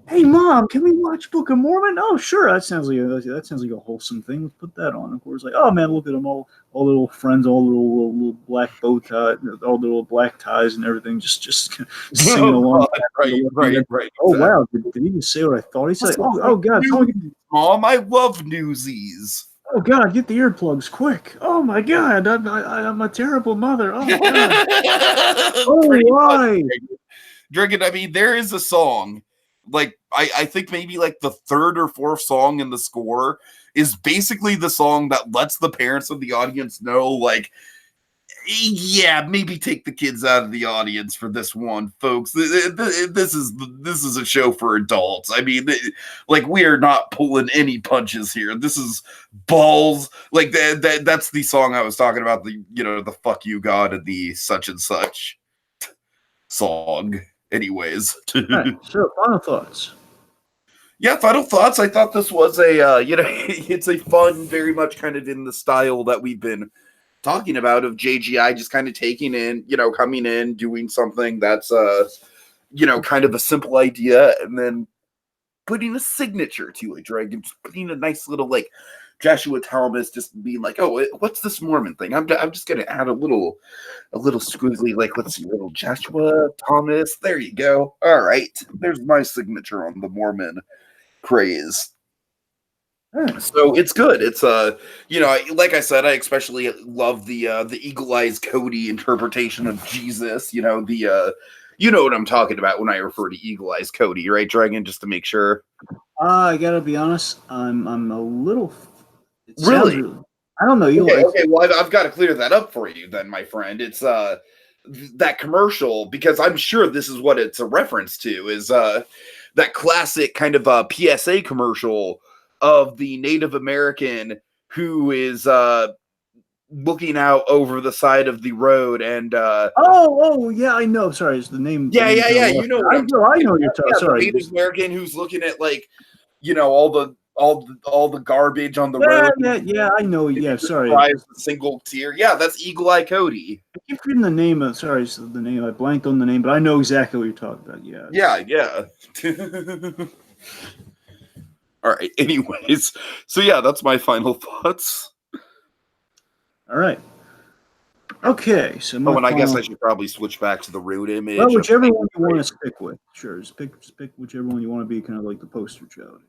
hey mom, can we watch Book of Mormon? Oh sure, that sounds like a wholesome thing. Let's put that on. Of course, like oh man, look at them all little friends, all little black bow tie, all the little black ties and everything, just singing along. Right. Oh wow, did he just say what I thought he said? Oh god, Mom, I love Newsies. Oh God! Get the earplugs quick! Oh my God! I'm a terrible mother. Oh God! Oh why? Dragon, I mean, there is a song, like I think maybe like the third or fourth song in the score is basically the song that lets the parents of the audience know, like, yeah, maybe take the kids out of the audience for this one, folks. This is a show for adults. I mean, like we are not pulling any punches here. This is balls. Like that's the song I was talking about. The fuck you God and the such and such song. Anyways, right, so final thoughts. Yeah, final thoughts. I thought this was a it's a fun, very much kind of in the style that we've been talking about of JGI just kind of taking in, coming in, doing something that's, kind of a simple idea and then putting a signature to it, Dragon, just putting a nice little, like, Joshua Thomas just being like, oh, what's this Mormon thing? I'm just going to add a little squiggly, like, let's see, little Joshua Thomas. There you go. All right. There's my signature on the Mormon craze. So it's good. It's like I said, I especially love the Eagle Eyes Cody interpretation of Jesus. You know what I'm talking about when I refer to Eagle Eyes Cody, right, Dragon? Just to make sure. I gotta be honest, I'm a little. It sounds Really? really. I don't know. You Okay, like okay. Well, I've got to clear that up for you, then, my friend. It's that commercial, because I'm sure this is what it's a reference to, is that classic kind of PSA commercial of the Native American who is looking out over the side of the road, and Oh, yeah, I know. Sorry, it's the name. The yeah, name yeah, kind yeah. of You left. know what I'm I talking know about. you're talking. Yeah, the Sorry. Native American who's looking at, like, all the garbage on the Yeah, road. yeah. I know. It Yeah, just sorry. cries a single tear. Yeah, that's Eagle Eye Cody. I keep forgetting the name of. Sorry, so the name. I blanked on the name, but I know exactly what you're talking about. Yeah. Yeah. All right. Anyways, so yeah, that's my final thoughts. All right. Okay, so Oh, my and I guess final. I should probably switch back to the root Well, image of whichever one you want to stick with. Sure, just pick whichever one you want to be kind of like the poster child.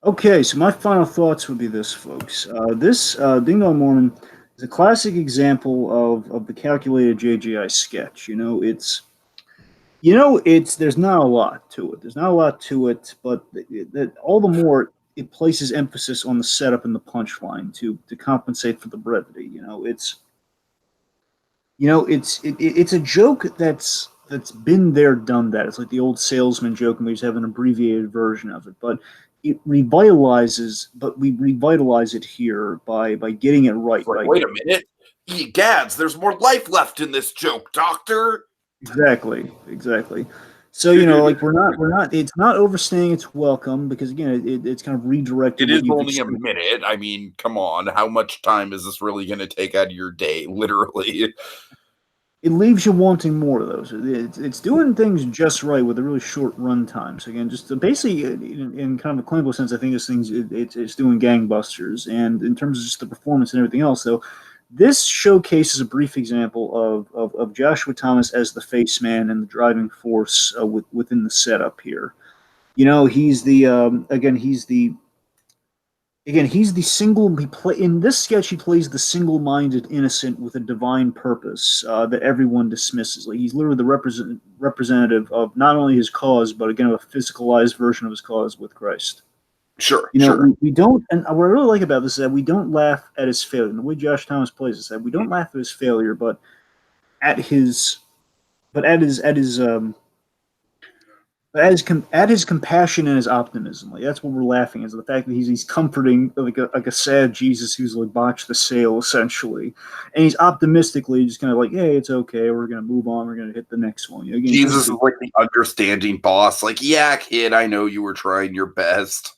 Okay, so my final thoughts would be this, folks. This Ding Dong Mormon is a classic example of the calculated JGI sketch. It's there's not a lot to it. There's not a lot to it, but all the more it places emphasis on the setup and the punchline to compensate for the brevity. It's a joke that's been there, done that. It's like the old salesman joke, and we just have an abbreviated version of it. But we revitalize it here by getting it right. like, wait a minute. Gads, there's more life left in this joke, Doctor. Exactly. So like we're not. It's not overstaying its welcome because again, it's kind of redirected It what is you've only a expected. minute. I mean, come on. How much time is this really going to take out of your day? Literally. It leaves you wanting more of those. It's doing things just right with a really short run time. So again, just basically in kind of a clinical sense, I think this thing's it's doing gangbusters. And in terms of just the performance and everything else, though, this showcases a brief example of Joshua Thomas as the face man and the driving force within the setup here. He's the he's the single. He play in this sketch. He plays the single-minded innocent with a divine purpose that everyone dismisses. Like he's literally the representative of not only his cause, but again, a physicalized version of his cause with Christ. Sure, sure. We don't, and what I really like about this is that we don't laugh at his failure. And the way Josh Thomas plays is that we don't laugh at his failure, but at his, at his at his compassion and his optimism. Like that's what we're laughing at, is the fact that he's comforting like a sad Jesus who's like botched the sale essentially, and he's optimistically just kind of like, hey, it's okay, we're gonna move on, we're gonna hit the next one. Again, Jesus is like the understanding boss. Like, yeah, kid, I know you were trying your best.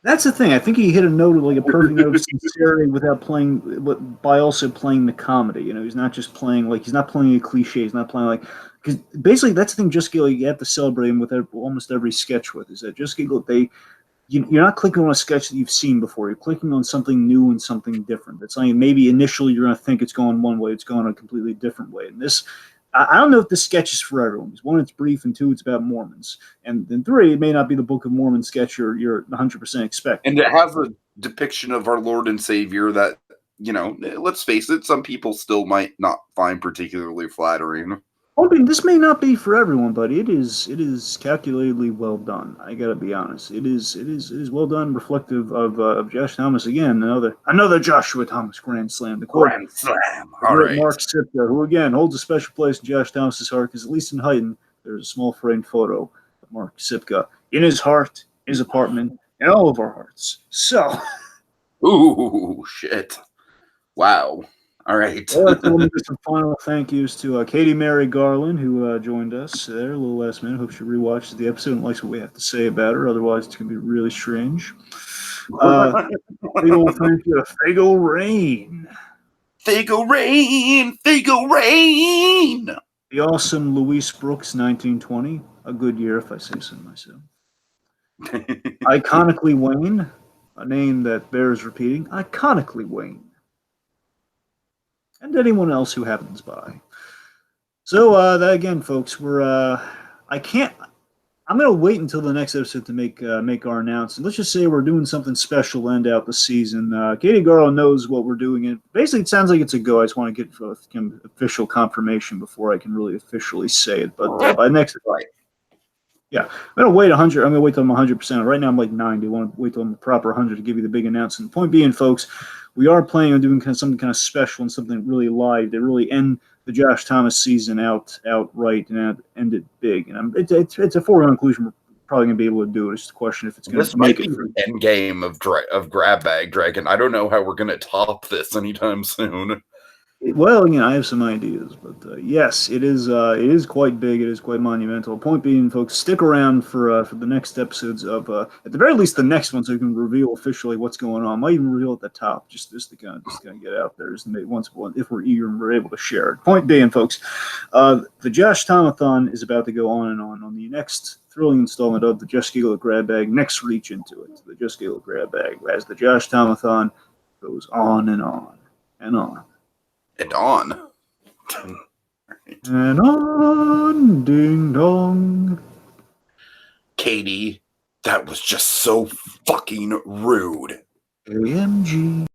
That's the thing. I think he hit a note of like a perfect note of sincerity without playing, but by also playing the comedy. He's not just playing like he's not playing a cliche. He's not playing like because basically that's the thing. Just Giggle, you have to celebrate him with almost every sketch with is that Just Giggle. You're not clicking on a sketch that you've seen before. You're clicking on something new and something different. It's like maybe initially you're going to think it's going one way, it's going a completely different way. And this, I don't know if this sketch is for everyone. Because one, it's brief, and two, it's about Mormons. And then three, it may not be the Book of Mormon sketch you're 100% expecting. And it has a depiction of our Lord and Savior that, let's face it, some people still might not find particularly flattering. I mean, this may not be for everyone, but it is calculatedly well done. I gotta be honest. It is well done, reflective of Josh Thomas again. Another Joshua Thomas grand slam. The quote, Grand slam. All right. Mark Sipka, who again holds a special place in Josh Thomas's heart, because at least in Heightened, there's a small framed photo of Mark Sipka in his heart, his apartment, and all of our hearts. So, Ooh, shit. Wow. All right. let me do some final thank yous to Katie Mary Garland, who joined us there a little last minute. Hope she rewatches the episode and likes what we have to say about her. Otherwise, it's going to be really strange. Big old thank you to Fago Rain. Fago Rain. Fago Rain. The awesome Louise Brooks, 1920. A good year, if I say so myself. Iconically Wayne, a name that bears repeating. Iconically Wayne. And anyone else who happens by. So that again, folks, we're I I'm gonna wait until the next episode to make our announcement. Let's just say we're doing something special to end out the season. Katie Garland knows what we're doing, and basically it sounds like it's a go. I just want to get official confirmation before I can really officially say it. But by next, yeah, I'm gonna wait 100. I'm gonna wait till I'm 100%. Right now I'm like 90. I want to wait till I'm the proper 100 to give you the big announcement. Point being, folks, we are planning on doing something kind of special and something really live to really end the Josh Thomas season outright and end it big. And it's a foregone conclusion. We're probably gonna be able to do it. It's just a question if it's gonna This make might it. be the end game of Grab Bag Dragon. I don't know how we're gonna top this anytime soon. Well, I have some ideas, but yes, it is quite big. It is quite monumental. Point being, folks, stick around for the next episodes of at the very least the next one, so we can reveal officially what's going on. Might even reveal at the top, just to kind of get out there. If we're eager and we're able to share it. Point being, folks, the Josh Thomathon is about to go on and on the next thrilling installment of the Just Giggle It Grab Bag. Next reach into it, the Just Giggle It Grab Bag, as the Josh Thomathon goes on and on and on. And on. And on, ding dong. Katie, that was just so fucking rude. AMG.